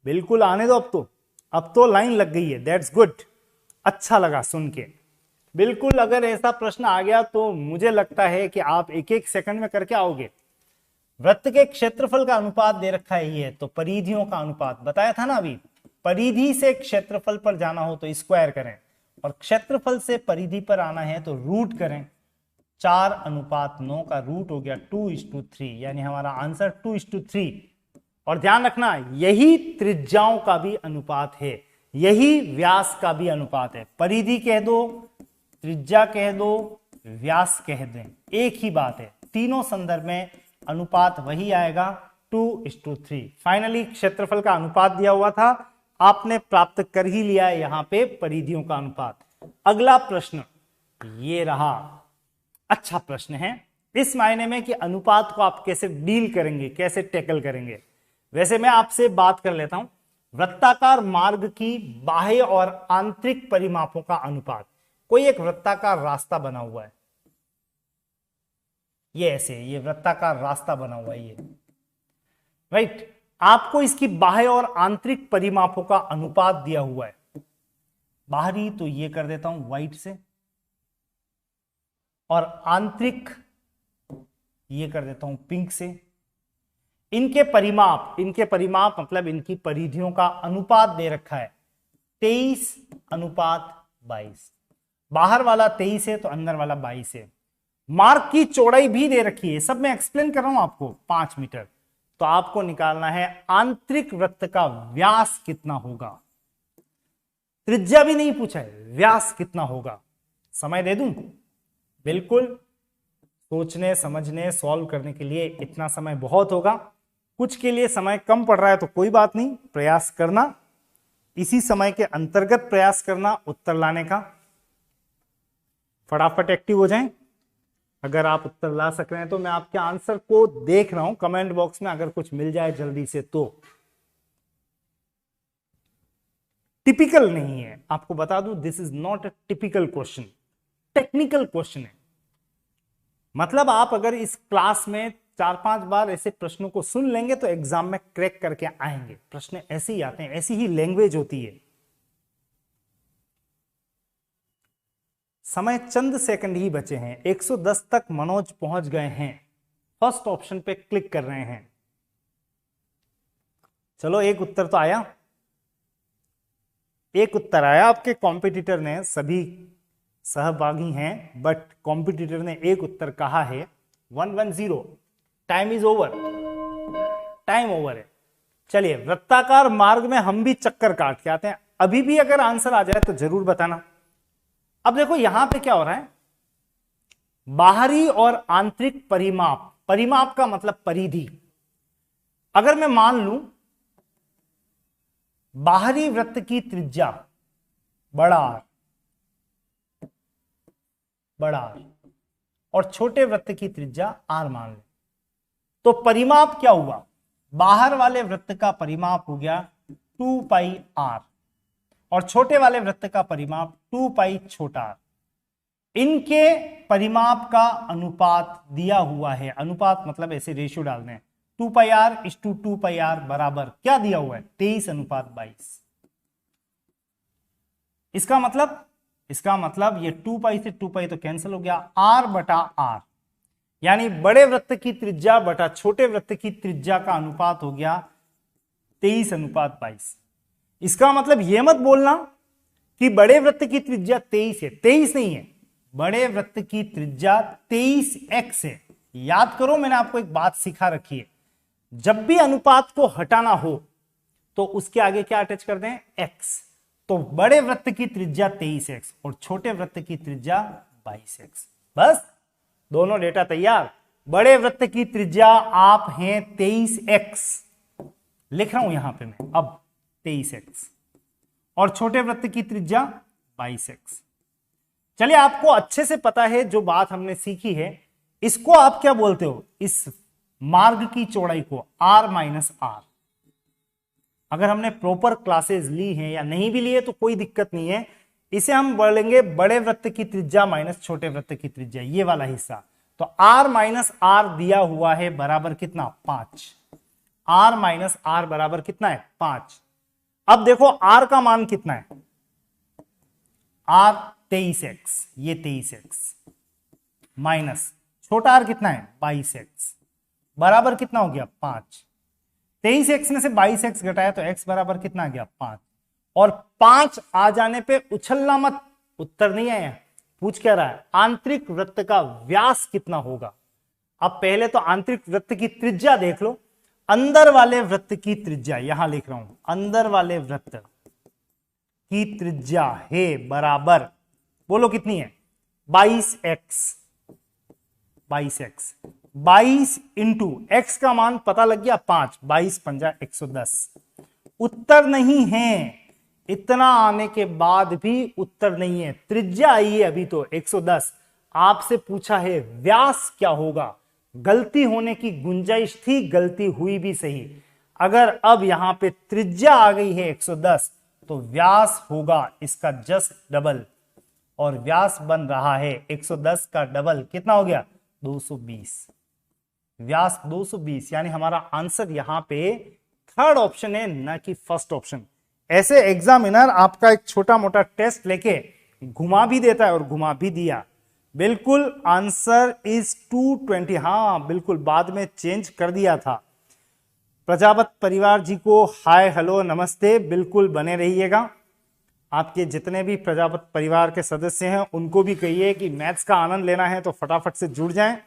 बिल्कुल आने दो। अब तो लाइन लग गई है, दैट्स गुड, अच्छा लगा सुन के। बिल्कुल अगर ऐसा प्रश्न आ गया तो मुझे लगता है कि आप 1-1 सेकंड में करके आओगे। वृत्त के क्षेत्रफल का अनुपात दे रखा है ये, तो परिधियों का अनुपात बताया था ना अभी। परिधि से क्षेत्रफल पर जाना हो तो स्क्वायर करें, और क्षेत्रफल से परिधि पर आना है तो रूट करें। 4:9 का रूट हो गया 2:3, यानी हमारा आंसर 2:3। और ध्यान रखना, यही त्रिज्याओं का भी अनुपात है, यही व्यास का भी अनुपात है। परिधि कह दो, त्रिज्या कह दो, व्यास कह दें, एक ही बात है। तीनों संदर्भ में अनुपात वही आएगा, 2:3। फाइनली क्षेत्रफल का अनुपात दिया हुआ था, आपने प्राप्त कर ही लिया है यहां पे परिधियों का अनुपात। अगला प्रश्न ये रहा, अच्छा प्रश्न है इस मायने में कि अनुपात को आप कैसे डील करेंगे, कैसे टैकल करेंगे। वैसे मैं आपसे बात कर लेता हूं, वृत्ताकार मार्ग की बाह्य और आंतरिक परिमापों का अनुपात। कोई एक वृत्ताकार रास्ता बना हुआ है, ये ऐसे, ये वृत्ताकार रास्ता बना हुआ है, ये राइट। आपको इसकी बाह्य और आंतरिक परिमापों का अनुपात दिया हुआ है। बाहरी तो ये कर देता हूं व्हाइट से, और आंतरिक ये कर देता हूं पिंक से। इनके परिमाप मतलब इनकी परिधियों का अनुपात दे रखा है 23:22। बाहर वाला 23 है तो अंदर वाला 22 है। मार्ग की चौड़ाई भी दे रखी है, सब मैं एक्सप्लेन कर रहा हूं आपको, 5 मीटर। तो आपको निकालना है आंतरिक वृत्त का व्यास कितना होगा। त्रिज्या भी नहीं पूछा है, व्यास कितना होगा। समय दे दूं? बिल्कुल, सोचने समझने सॉल्व करने के लिए इतना समय बहुत होगा। कुछ के लिए समय कम पड़ रहा है तो कोई बात नहीं, प्रयास करना, इसी समय के अंतर्गत प्रयास करना उत्तर लाने का। फटाफट एक्टिव हो जाएं। अगर आप उत्तर ला सक रहे हैं तो मैं आपके आंसर को देख रहा हूं कमेंट बॉक्स में, अगर कुछ मिल जाए जल्दी से तो। टिपिकल नहीं है, आपको बता दूं, this is not a typical question, technical question है। मतलब आप अगर इस क्लास में 4-5 बार ऐसे प्रश्नों को सुन लेंगे तो एग्जाम में क्रैक करके आएंगे। प्रश्न ऐसे ही आते हैं, ऐसी ही लैंग्वेज होती है। समय चंद सेकंड ही बचे हैं, 110 तक मनोज पहुंच गए हैं। फर्स्ट ऑप्शन पे क्लिक कर रहे हैं। चलो एक उत्तर तो आया, एक उत्तर आया आपके कॉम्पिटिटर ने, सभी सहभागी हैं बट कॉम्पिटिटर ने एक उत्तर कहा है 110। Time is over, time over है। चलिए वृत्ताकार मार्ग में हम भी चक्कर काट के आते हैं। अभी भी अगर आंसर आ जाए तो जरूर बताना। अब देखो यहां पे क्या हो रहा है, बाहरी और आंतरिक परिमाप, परिमाप का मतलब परिधि। अगर मैं मान लूं बाहरी वृत्त की त्रिज्या बड़ा R और छोटे वृत्त की त्रिज्या R मान लें, तो परिमाप क्या हुआ, बाहर वाले वृत्त का परिमाप हो गया 2 पाई r और छोटे वाले वृत्त का परिमाप 2 पाई छोटा r। इनके परिमाप का अनुपात दिया हुआ है, अनुपात मतलब ऐसे रेशियो डालने हैं, 2 पाई r इस टू 2 पाई r बराबर क्या दिया हुआ है, 23:22। इसका मतलब ये 2 पाई से 2 पाई तो कैंसिल हो गया, r बटा r, यानी बड़े वृत्त की त्रिज्या बटा छोटे वृत्त की त्रिज्या का अनुपात हो गया 23:22। इसका मतलब यह मत बोलना कि बड़े वृत्त की त्रिज्या 23 है, 23 नहीं है, बड़े वृत्त की त्रिज्या 23x है। याद करो, मैंने आपको एक बात सिखा रखी है, जब भी अनुपात को हटाना हो तो उसके आगे क्या अटैच कर दें, x। तो बड़े वृत्त की त्रिज्या 23x और छोटे वृत्त की त्रिज्या 22x। बस दोनों डेटा तैयार। बड़े वृत्त की त्रिज्या आप हैं 23x, लिख रहा हूं यहां पे मैं अब 23x, और छोटे वृत्त की त्रिज्या 22x। चलिए, आपको अच्छे से पता है जो बात हमने सीखी है, इसको आप क्या बोलते हो, इस मार्ग की चौड़ाई को r माइनस r। अगर हमने प्रॉपर क्लासेस ली हैं या नहीं भी ली है तो कोई दिक्कत नहीं है, इसे हम बोलेंगे बड़े वृत्त की त्रिज्या माइनस छोटे वृत्त की त्रिज्या, ये वाला हिस्सा। तो r माइनस r दिया हुआ है बराबर कितना, 5। r माइनस r बराबर कितना है, 5। अब देखो r का मान कितना है, r 23x, ये 23x माइनस छोटा r कितना है, 22x, बराबर कितना हो गया, 5। 23x में से 22x घटाया तो x बराबर कितना आ गया, 5। और 5 आ जाने पे उछलना मत, उत्तर नहीं आया, पूछ क्या रहा है, आंतरिक वृत्त का व्यास कितना होगा। अब पहले तो आंतरिक वृत्त की त्रिज्या देख लो, अंदर वाले वृत्त की त्रिज्या यहां लिख रहा हूं, अंदर वाले वृत्त की त्रिज्या है बराबर, बोलो कितनी है, 22x। 22 इंटू x का मान पता लग गया 5, 22 पंजा 110। उत्तर नहीं है, इतना आने के बाद भी उत्तर नहीं है, त्रिज्या आई है अभी तो 110। आपसे पूछा है व्यास क्या होगा, गलती होने की गुंजाइश थी, गलती हुई भी सही। अगर अब यहां पे त्रिज्या आ गई है 110 तो व्यास होगा इसका जस्ट डबल, और व्यास बन रहा है 110 का डबल, कितना हो गया, 220। व्यास 220, यानी हमारा आंसर यहां पे थर्ड ऑप्शन है, ना कि फर्स्ट ऑप्शन। ऐसे एग्जामिनर आपका एक छोटा मोटा टेस्ट लेके घुमा भी देता है और घुमा भी दिया। बिल्कुल आंसर इज 220। हाँ बिल्कुल, बाद में चेंज कर दिया था। प्रजापत परिवार जी को हाय हेलो नमस्ते, बिल्कुल बने रहिएगा। आपके जितने भी प्रजापत परिवार के सदस्य हैं उनको भी कहिए कि मैथ्स का आनंद लेना है तो फटाफट से जुड़ जाएं,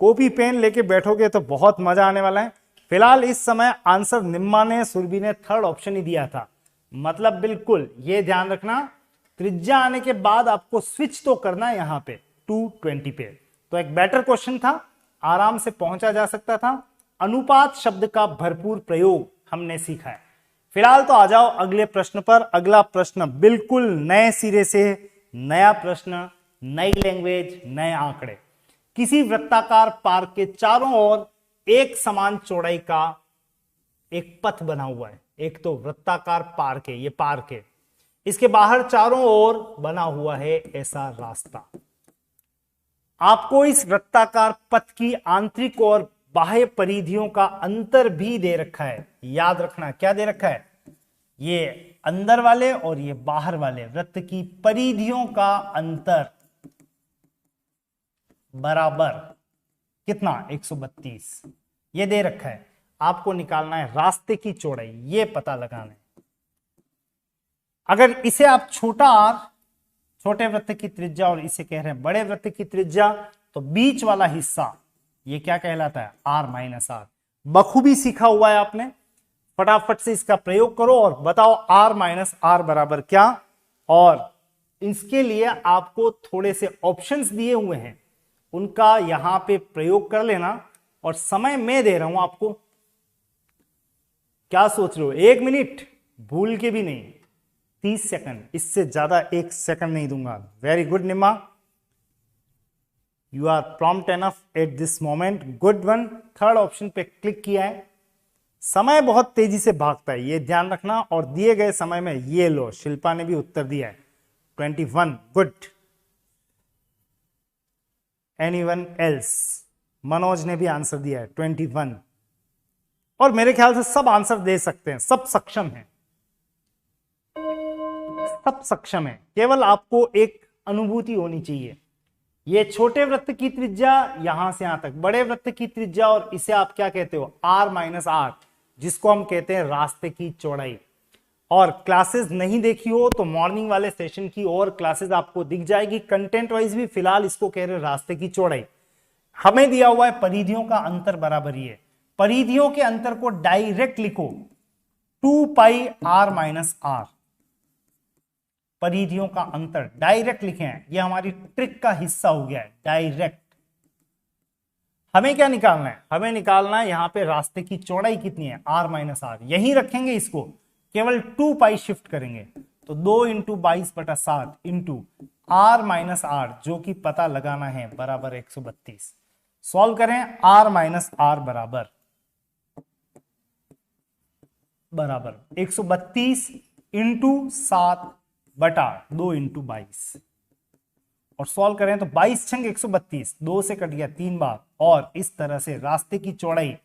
कॉपी पेन लेके बैठोगे तो बहुत मजा आने वाला है। फिलहाल इस समय आंसर निम्मा ने, सुरभि ने थर्ड ऑप्शन ही दिया था, मतलब बिल्कुल ये ध्यान रखना, त्रिज्या आने के बाद आपको स्विच तो करना है यहां पे 220 पे। तो एक बेटर क्वेश्चन था, आराम से पहुंचा जा सकता था। अनुपात शब्द का भरपूर प्रयोग हमने सीखा है। फिलहाल तो आ जाओ अगले प्रश्न पर। अगला प्रश्न बिल्कुल नए सिरे से, नया प्रश्न, नई लैंग्वेज, नए आंकड़े। किसी वृत्ताकार पार्क के चारों ओर एक समान चौड़ाई का एक पथ बना हुआ है। एक तो वृत्ताकार पार्क है, ये पार्क है, इसके बाहर चारों ओर बना हुआ है ऐसा रास्ता। आपको इस वृत्ताकार पथ की आंतरिक और बाह्य परिधियों का अंतर भी दे रखा है। याद रखना क्या दे रखा है, ये अंदर वाले और ये बाहर वाले वृत्त की परिधियों का अंतर बराबर कितना, 132, ये दे रखा है। आपको निकालना है रास्ते की चौड़ाई, ये पता लगाना है। अगर इसे आप छोटा r, छोटे वृत्त की त्रिज्या, और इसे कह रहे हैं बड़े वृत्त की त्रिज्या, तो बीच वाला हिस्सा ये क्या कहलाता है, r माइनस r। बखूबी सीखा हुआ है आपने, फटाफट से इसका प्रयोग करो और बताओ r माइनस r बराबर क्या। और इसके लिए आपको थोड़े से ऑप्शंस दिए हुए हैं, उनका यहां पे प्रयोग कर लेना। और समय मैं दे रहा हूं आपको, क्या सोच रहे हो, 1 मिनट, भूल के भी नहीं, 30 सेकंड, इससे ज्यादा 1 सेकंड नहीं दूंगा। Very good Nimma, you are prompt enough at this moment, good one. Third option पे क्लिक किया है। समय बहुत तेजी से भागता है, ये ध्यान रखना, और दिए गए समय में ये लो, शिल्पा ने भी उत्तर दिया है 21, गुड। Anyone else? मनोज ने भी आंसर दिया है 21, और मेरे ख्याल से सब आंसर दे सकते हैं, सब सक्षम हैं, सब सक्षम है, केवल आपको एक अनुभूति होनी चाहिए। ये छोटे वृत्त की त्रिज्या यहां से यहां तक, बड़े वृत्त की त्रिज्या, और इसे आप क्या कहते हो, R-R, जिसको हम कहते हैं रास्ते की चौड़ाई। और क्लासेस नहीं देखी हो तो मॉर्निंग वाले सेशन की और क्लासेस आपको दिख जाएगी, कंटेंट वाइज भी। फिलहाल इसको कह रहे हैं रास्ते की चौड़ाई। हमें दिया हुआ है परिधियों का अंतर बराबर ही है, परिधियों के अंतर को डायरेक्ट लिखो 2πr-r, परिधियों का अंतर डायरेक्ट लिखे हैं, ये हमारी ट्रिक का हिस्सा हो गया है, डायरेक्ट। हमें क्या निकालना है, हमें निकालना है यहां पे रास्ते की चौड़ाई कितनी है, R-R, यहीं रखेंगे इसको, केवल 2π शिफ्ट करेंगे, तो 2 × 22/7 इंटू R-R, जो कि पता लगाना है, बराबर 132। सॉल्व करें, R-R बराबर 132 × 7/2 × 22, और सॉल्व करें तो 22 छंग 132, 2 से कट गया 3 बार, और इस तरह से रास्ते की चौड़ाई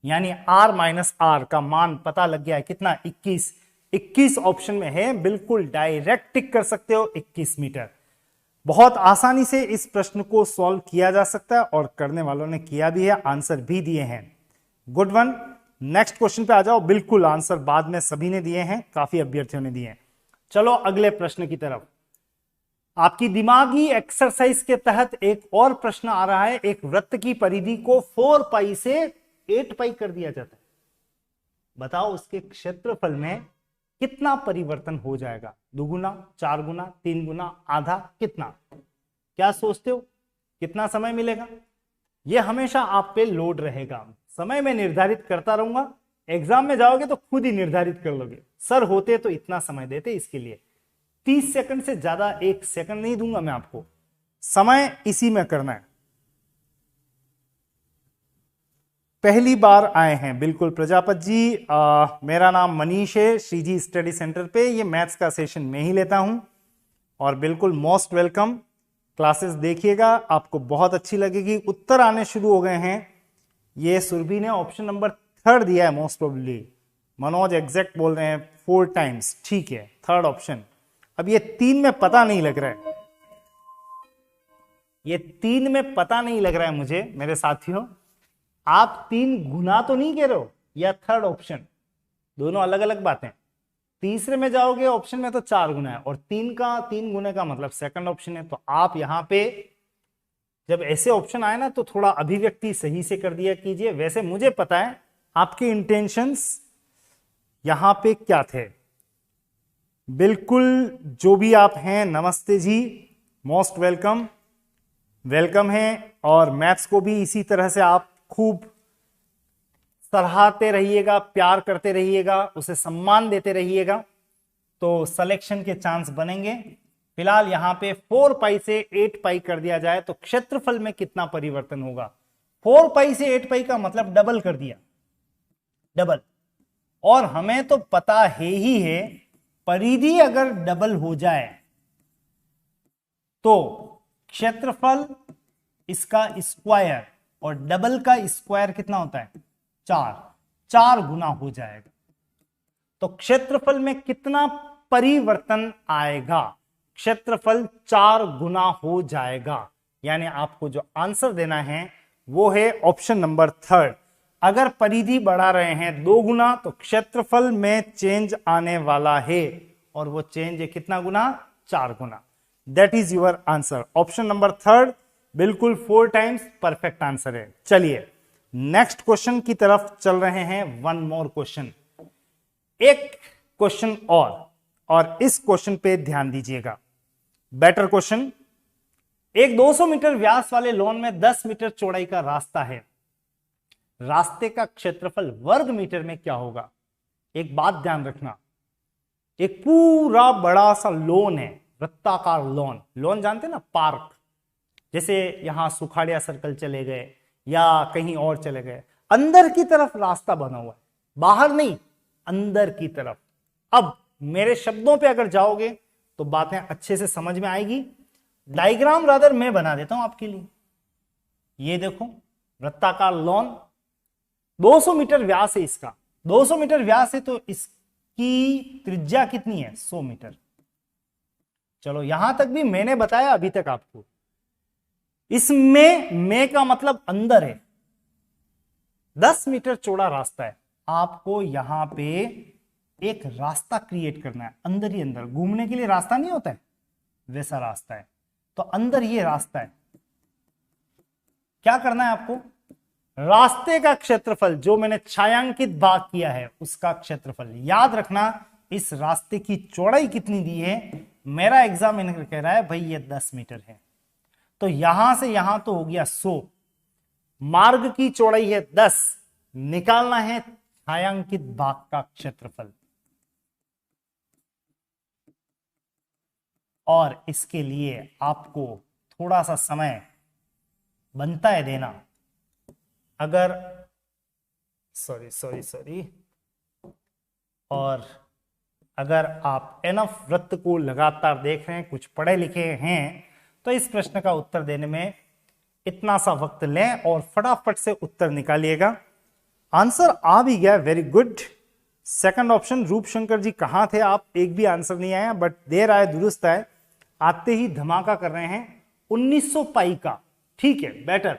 यानी R-R का मान पता लग गया है कितना, 21 ऑप्शन में है, बिल्कुल डायरेक्ट टिक कर सकते हो 21 मीटर। बहुत आसानी से इस प्रश्न को सॉल्व किया जा सकता है, और करने वालों ने किया भी है, आंसर भी दिए हैं, गुड वन। नेक्स्ट क्वेश्चन पे आ जाओ, बिल्कुल आंसर बाद में सभी ने दिए हैं, काफी अभ्यर्थियों ने दिए हैं। चलो अगले प्रश्न की तरफ। आपकी दिमागी एक्सरसाइज के तहत एक और प्रश्न आ रहा है, एक वृत्त की परिधि को 4π से 8π कर दिया जाता है, बताओ उसके क्षेत्रफल में कितना परिवर्तन हो जाएगा, 2 गुना, 4 गुना, 3 गुना, आधा, कितना? क्या सोचते हो, कितना समय मिलेगा? यह हमेशा आप पे लोड रहेगा, समय में निर्धारित करता रहूंगा, एग्जाम में जाओगे तो खुद ही निर्धारित कर लोगे, सर होते तो इतना समय देते इसके लिए। 30 सेकंड से ज्यादा 1 सेकंड नहीं दूंगा मैं आपको, समय इसी में करना है। पहली बार आए हैं, बिल्कुल प्रजापत जी, मेरा नाम मनीष है, श्रीजी स्टडी सेंटर पे ये मैथ्स का सेशन मैं ही लेता हूं, और बिल्कुल मोस्ट वेलकम। क्लासेस देखिएगा, आपको बहुत अच्छी लगेगी। उत्तर आने शुरू हो गए हैं। ये सुरभि ने ऑप्शन नंबर 3 दिया है मोस्ट प्रोबेबली, मनोज एग्जैक्ट बोल रहे हैं 4 टाइम्स, ठीक है, 3rd ऑप्शन। अब ये 3 में पता नहीं लग रहा है, ये 3 में पता नहीं लग रहा है मुझे मेरे साथियों, आप 3 गुना तो नहीं कह रहे हो, या 3rd ऑप्शन, दोनों अलग अलग बातें। तीसरे में जाओगे ऑप्शन में तो 4 गुना है, और 3 गुने का मतलब 2nd ऑप्शन है। तो आप यहां पे जब ऐसे ऑप्शन आए ना तो थोड़ा अभिव्यक्ति सही से कर दिया कीजिए। वैसे मुझे पता है आपके इंटेंशंस यहां पे क्या थे, बिल्कुल जो भी आप हैं, नमस्ते जी, मोस्ट वेलकम, वेलकम है। और मैथ्स को भी इसी तरह से आप खूब सराहते रहिएगा, प्यार करते रहिएगा, उसे सम्मान देते रहिएगा, तो सिलेक्शन के चांस बनेंगे। फिलहाल यहां पे 4π से 8π कर दिया जाए तो क्षेत्रफल में कितना परिवर्तन होगा। 4π से 8π का मतलब डबल कर दिया, डबल। और हमें तो पता है ही है, परिधि अगर डबल हो जाए तो क्षेत्रफल इसका स्क्वायर, और डबल का स्क्वायर कितना होता है, 4 गुना हो जाएगा। तो क्षेत्रफल में कितना परिवर्तन आएगा, क्षेत्रफल 4 गुना हो जाएगा। यानी आपको जो आंसर देना है वो है ऑप्शन नंबर 3rd। अगर परिधि बढ़ा रहे हैं 2 गुना तो क्षेत्रफल में चेंज आने वाला है, और वो चेंज है कितना गुना, 4 गुना। That is your answer, option number 3rd, बिल्कुल 4 टाइम्स परफेक्ट आंसर है। चलिए नेक्स्ट क्वेश्चन की तरफ चल रहे हैं। 1 मोर क्वेश्चन, एक क्वेश्चन और इस क्वेश्चन पे ध्यान दीजिएगा, बेटर क्वेश्चन। एक 200 मीटर व्यास वाले लॉन में 10 मीटर चौड़ाई का रास्ता है, रास्ते का क्षेत्रफल वर्ग मीटर में क्या होगा? एक बात ध्यान रखना, एक पूरा बड़ा सा लॉन है, वृत्ताकार लॉन, लॉन जानते ना, पार्क, जैसे यहां सुखाड़िया सर्कल चले गए या कहीं और चले गए, अंदर की तरफ रास्ता बना हुआ है, बाहर नहीं, अंदर की तरफ। अब मेरे शब्दों पे अगर जाओगे तो बातें अच्छे से समझ में आएगी। डायग्राम रादर मैं बना देता हूं आपके लिए। ये देखो वृत्ताकार लॉन, 200 मीटर व्यास है इसका, 200 मीटर व्यास है तो इसकी त्रिज्या कितनी है, 100 मीटर। चलो यहां तक भी मैंने बताया अभी तक आपको। इसमें में का मतलब अंदर है, 10 मीटर चौड़ा रास्ता है। आपको यहां पे एक रास्ता क्रिएट करना है, अंदर ही अंदर, घूमने के लिए रास्ता नहीं होता है वैसा रास्ता है। तो अंदर ये रास्ता है, क्या करना है आपको, रास्ते का क्षेत्रफल जो मैंने छायांकित भाग किया है उसका क्षेत्रफल याद रखना। इस रास्ते की चौड़ाई कितनी दी है, मेरा एग्जामिनर कह रहा है भाई ये 10 मीटर है, तो यहां से यहां तो हो गया 100, मार्ग की चौड़ाई है 10, निकालना है छायांकित भाग का क्षेत्रफल। और इसके लिए आपको थोड़ा सा समय बनता है देना। अगर सॉरी और अगर आप एनफ वृत्त को लगातार देख रहे हैं, कुछ पढ़े लिखे हैं, तो इस प्रश्न का उत्तर देने में इतना सा वक्त लें और फटाफट से उत्तर निकालिएगा। आंसर आ भी गया, very good. Second option, Roopshankar जी कहां थे आप, एक भी आंसर नहीं आया, बट देर आए दुरुस्त आए, आते ही धमाका कर रहे हैं। 1900 पाई का, ठीक है, बेटर।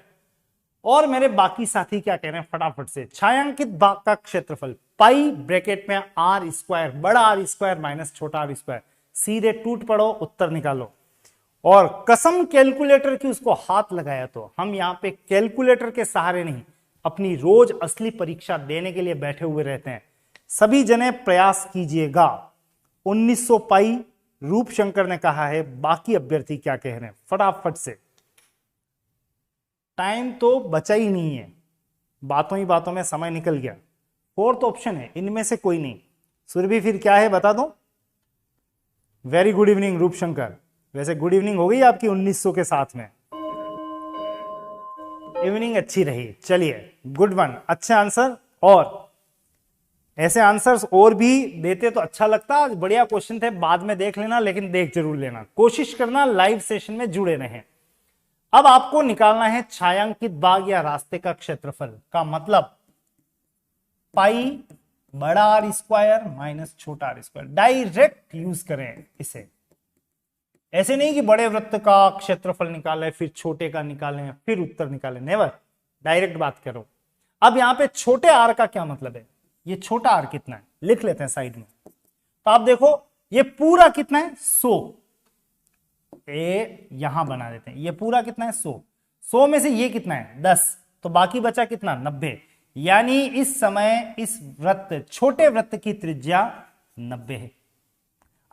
और मेरे बाकी साथी क्या कह रहे हैं फटाफट से, छायांकित भाग का क्षेत्रफल पाई ब्रैकेट में आर स्क्वायर, बड़ा आर स्क्वायर माइनस छोटा आर स्क्वायर, सीधे टूट पड़ो, उत्तर निकालो। और कसम कैलकुलेटर की उसको हाथ लगाया। तो हम यहां पे कैलकुलेटर के सहारे नहीं, अपनी रोज असली परीक्षा देने के लिए बैठे हुए रहते हैं। सभी जने प्रयास कीजिएगा। 1900 पाई रूपशंकर ने कहा है, बाकी अभ्यर्थी क्या कह रहे हैं फटाफट से, टाइम तो बचा ही नहीं है, बातों ही बातों में समय निकल गया। फोर्थ ऑप्शन है, इनमें से कोई नहीं। सुरभि फिर क्या है बता दो। वेरी गुड इवनिंग रूपशंकर, वैसे गुड इवनिंग हो गई आपकी 1900 के साथ में, इवनिंग अच्छी रही, चलिए गुड वन, अच्छा आंसर। और ऐसे आंसर्स और भी देते तो अच्छा लगता, आज बढ़िया क्वेश्चन थे, बाद में देख लेना, लेकिन देख जरूर लेना, कोशिश करना लाइव सेशन में जुड़े रहें। अब आपको निकालना है छायांकित भाग या रास्ते का क्षेत्रफल का मतलब पाई बड़ा आर स्क्वायर माइनस छोटा आर स्क्वायर। डायरेक्ट यूज करें इसे, ऐसे नहीं कि बड़े वृत्त का क्षेत्रफल निकालें फिर छोटे का निकालें फिर उत्तर निकालें, नेवर, डायरेक्ट बात करो। अब यहां पे छोटे आर का क्या मतलब है, ये छोटा आर कितना है लिख लेते हैं साइड में। तो आप देखो ये पूरा कितना है 100, ए यहां बना देते हैं, ये पूरा कितना है 100, 100 में से ये कितना है 10, तो बाकी बचा कितना 90। यानी इस समय इस वृत्त, छोटे वृत्त की त्रिज्या 90 है।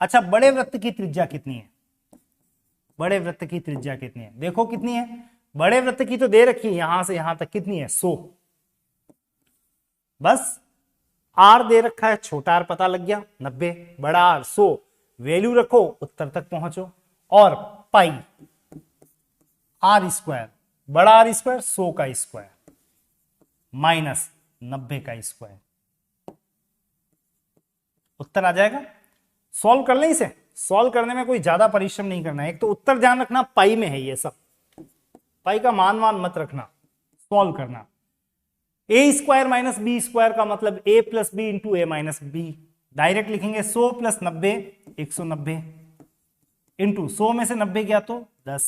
अच्छा बड़े वृत्त की त्रिज्या कितनी है, बड़े वृत्त की त्रिज्या कितनी है, देखो कितनी है, बड़े वृत्त की तो दे रखी है, यहां से यहां तक कितनी है 100, बस आर दे रखा है, छोटा आर पता लग गया 90, बड़ा आर 100, वैल्यू रखो उत्तर तक पहुंचो। और पाई आर स्क्वायर, बड़ा आर स्क्वायर 100 का स्क्वायर माइनस 90 का स्क्वायर, उत्तर आ जाएगा। सॉल्व कर लें इसे, सॉल्व करने में कोई ज्यादा परिश्रम नहीं करना है। एक तो उत्तर ध्यान रखना पाई में है, ये सब पाई का मान मत रखना, सॉल्व करना। ए स्क्वायर माइनस बी स्क्वायर का मतलब ए प्लस बी इंटू ए माइनस बी, डायरेक्ट लिखेंगे 100 प्लस 90 190 इंटू 100 में से 90 गया तो 10,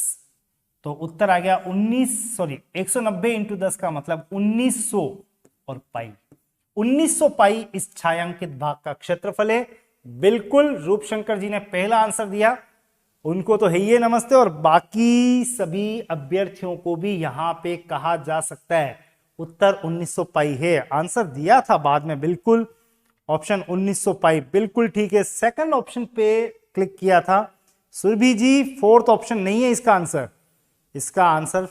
तो उत्तर आ गया 190 इंटू 10 का मतलब 1900 और पाई। 1900 पाई इस छायांकित भाग का क्षेत्रफल है। बिल्कुल रूपशंकर जी ने पहला आंसर दिया, उनको तो है ही नमस्ते, और बाकी सभी अभ्यर्थियों को भी यहां पे कहा जा सकता है। उत्तर 1900 पाई है, आंसर दिया था बाद में, बिल्कुल ऑप्शन 1900 पाई बिल्कुल ठीक है। सेकंड ऑप्शन पे क्लिक किया था सुरभि जी, फोर्थ ऑप्शन नहीं है इसका आंसर, इसका आंसर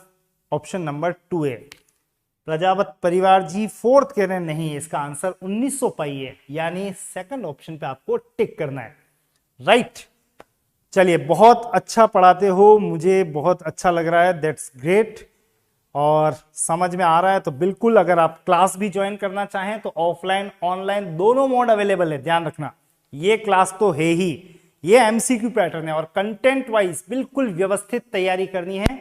ऑप्शन नंबर 2 है। प्रजापत परिवार जी फोर्थ कह रहे हैं, नहीं इसका आंसर 1900 पाई है, यानी सेकंड ऑप्शन पे आपको टिक करना है। राइट, चलिए, बहुत अच्छा पढ़ाते हो, मुझे बहुत अच्छा लग रहा है, दैट्स ग्रेट। और समझ में आ रहा है तो बिल्कुल, अगर आप क्लास भी ज्वाइन करना चाहें तो ऑफलाइन ऑनलाइन दोनों मोड अवेलेबल है। ध्यान रखना, ये क्लास तो है ही, ये एमसीक्यू पैटर्न है और कंटेंट वाइज बिल्कुल व्यवस्थित तैयारी करनी है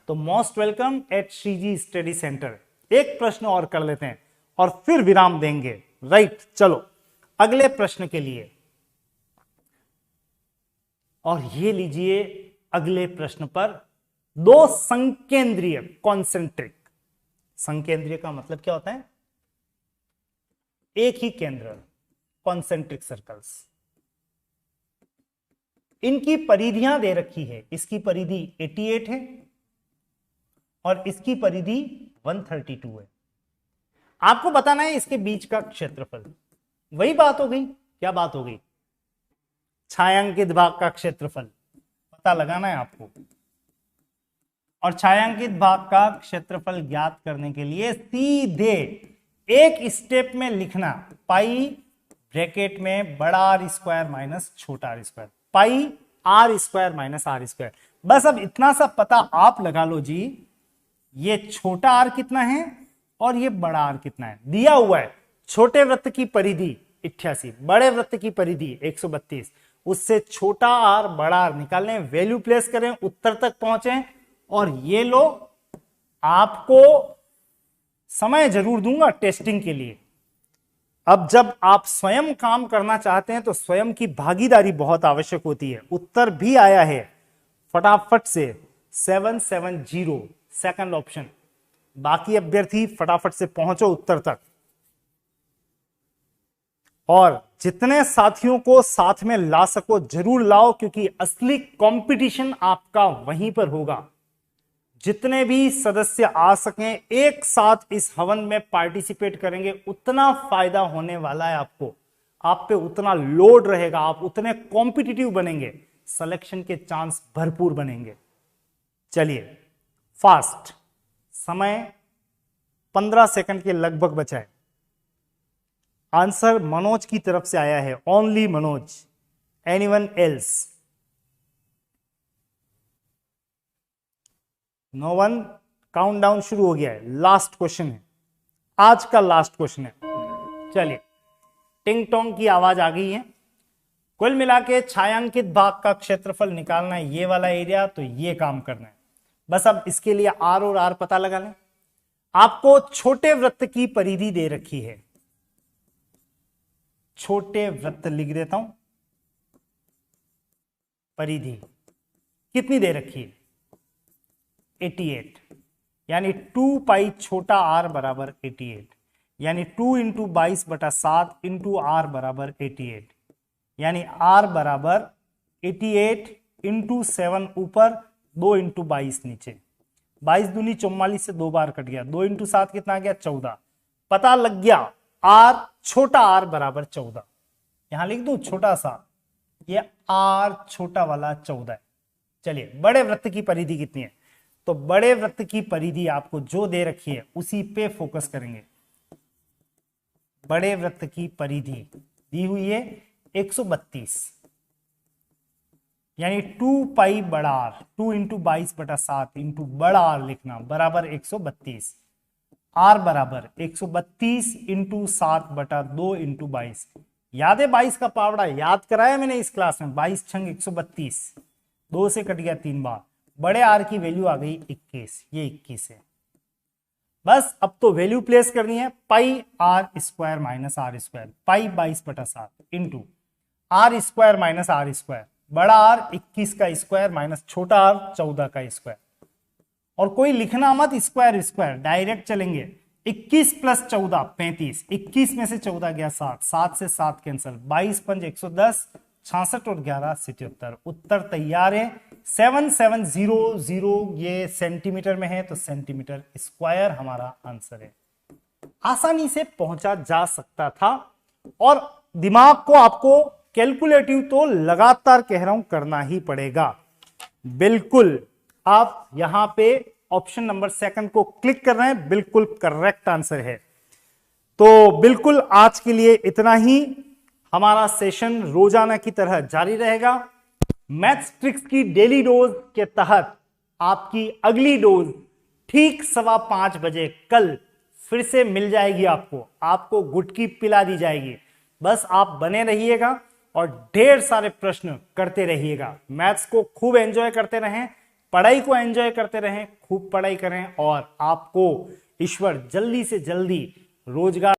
तो most welcome at Shriji study centre. एक प्रश्न और कर लेते हैं और फिर विराम देंगे। राइट, चलो अगले प्रश्न के लिए। और ये लीजिए, अगले प्रश्न पर दो संकेंद्रीय कॉन्सेंट्रिक, संकेंद्रीय का मतलब क्या होता है? एक ही केंद्र, कॉन्सेंट्रिक सर्कल्स। इनकी परिधियां दे रखी है, इसकी परिधि 88 है और इसकी परिधि 132 है। आपको बताना है इसके बीच का क्षेत्रफल। वही बात हो गई, क्या बात हो गई? छायांकित भाग का क्षेत्रफल पता लगाना है आपको। और छायांकित भाग का क्षेत्रफल ज्ञात करने के लिए सीधे एक स्टेप में लिखना, पाई ब्रैकेट में बड़ा आर स्क्वायर माइनस छोटा R square, pi R square minus R square. बस अब इतना सा पता आप लगा लो जी, ये छोटा आर कितना है और ये बड़ा आर कितना है। दिया हुआ है छोटे वृत्त की परिधि 88, बड़े वृत्त की परिधि 132, उससे छोटा आर बड़ा आर निकालने, वैल्यू प्लेस करें, उत्तर तक पहुंचे। और ये लो, आपको समय जरूर दूंगा टेस्टिंग के लिए। अब जब आप स्वयं काम करना चाहते हैं तो स्वयं की भागीदारी बहुत आवश्यक होती है। उत्तर भी आया है फटाफट से 770, सेकंड ऑप्शन। बाकी अभ्यर्थी फटाफट से पहुंचो उत्तर तक और जितने साथियों को साथ में ला सको जरूर लाओ, क्योंकि असली कंपटीशन आपका वहीं पर होगा। जितने भी सदस्य आ सकें एक साथ इस हवन में पार्टिसिपेट करेंगे, उतना फायदा होने वाला है आपको, आप पे उतना लोड रहेगा, आप उतने कॉम्पिटिटिव बनेंगे, सिलेक्शन के चांस भरपूर बनेंगे। चलिए फास्ट, समय 15 सेकंड के लगभग बचा है। आंसर मनोज की तरफ से आया है, only Manoj, anyone else? No one. Countdown शुरू हो गया है, लास्ट क्वेश्चन है, आज का लास्ट क्वेश्चन है। चलिए, टिंग टोंग की आवाज आ गई है। कुल मिला के छायांकित भाग का क्षेत्रफल निकालना है, ये वाला एरिया, तो ये काम करना है। बस अब इसके लिए आर और आर पता लगा लें। आपको छोटे वृत्त की परिधि दे रखी है, छोटे वृत्त लिख देता हूं, परिधि कितनी दे रखी है? 88, यानी 2 पाई छोटा आर बराबर 88, यानी 2 इंटू 22/7 इंटू आर बराबर 88, यानी आर बराबर 88 इंटू 7 ऊपर, 2 इंटू 22 नीचे, 22 दूनी 44 से 2 बार कट गया, 2 इंटू 7 कितना आ गया? 14। पता लग गया आर, छोटा आर बराबर 14। यहां लिख दूं छोटा सा, ये आर छोटा वाला 14 है। चलिए, बड़े वृत्त की परिधि कितनी है? तो बड़े वृत्त की परिधि आपको जो दे रखी है उसी पे फोकस करेंगे। बड़े वृत्त की परिधि दी हुई है 132, यानी 2 पाई बड़ा आर, 2 इंटू 22/7 इंटू बड़ा आर लिखना, बराबर 132। आर बराबर 132 इंटू 7/2 इंटू 22। याद है 22 का पावड़ा याद कराया मैंने इस क्लास में, 22 छंग 132, 2 से कट गया 3 बार। बड़े आर की वैल्यू आ गई 21, ये 21 है। बस अब तो वैल्यू प्लेस करनी है, pi R square minus R square, pi 22/7 into R square minus R square, बड़ा आर 21 का स्क्वायर माइनस छोटा आर 14 का स्क्वायर। और कोई लिखना मत स्क्वायर स्क्वायर, डायरेक्ट चलेंगे। 21 प्लस 14 35, 21 में से 14 गया 7, 7 से 7 कैंसिल, 22 पंज 110, 66 और 11 77। उत्तर तैयार है 7700, ये सेंटीमीटर में है तो सेंटीमीटर स्क्वायर हमारा आंसर है। आसानी से पहुंचा जा सकता था और दिमाग को आपको कैलकुलेटिव तो लगातार कह रहा हूं करना ही पड़ेगा। बिल्कुल आप यहां पे ऑप्शन नंबर 2 को क्लिक कर रहे हैं, बिल्कुल करेक्ट आंसर है। तो बिल्कुल आज के लिए इतना ही। हमारा सेशन रोजाना की तरह जारी रहेगा। मैथ्स ट्रिक्स की डेली डोज के तहत आपकी अगली डोज ठीक 5:15 बजे कल फिर से मिल जाएगी। आपको गुटकी पिला दी जाएगी। बस आप बने रहिएगा और ढेर सारे प्रश्न करते रहिएगा। मैथ्स को खूब एंजॉय करते रहें, पढ़ाई को एंजॉय करते रहें, खूब पढ़ाई करें और आपको ईश्वर जल्दी से जल्दी रोजगार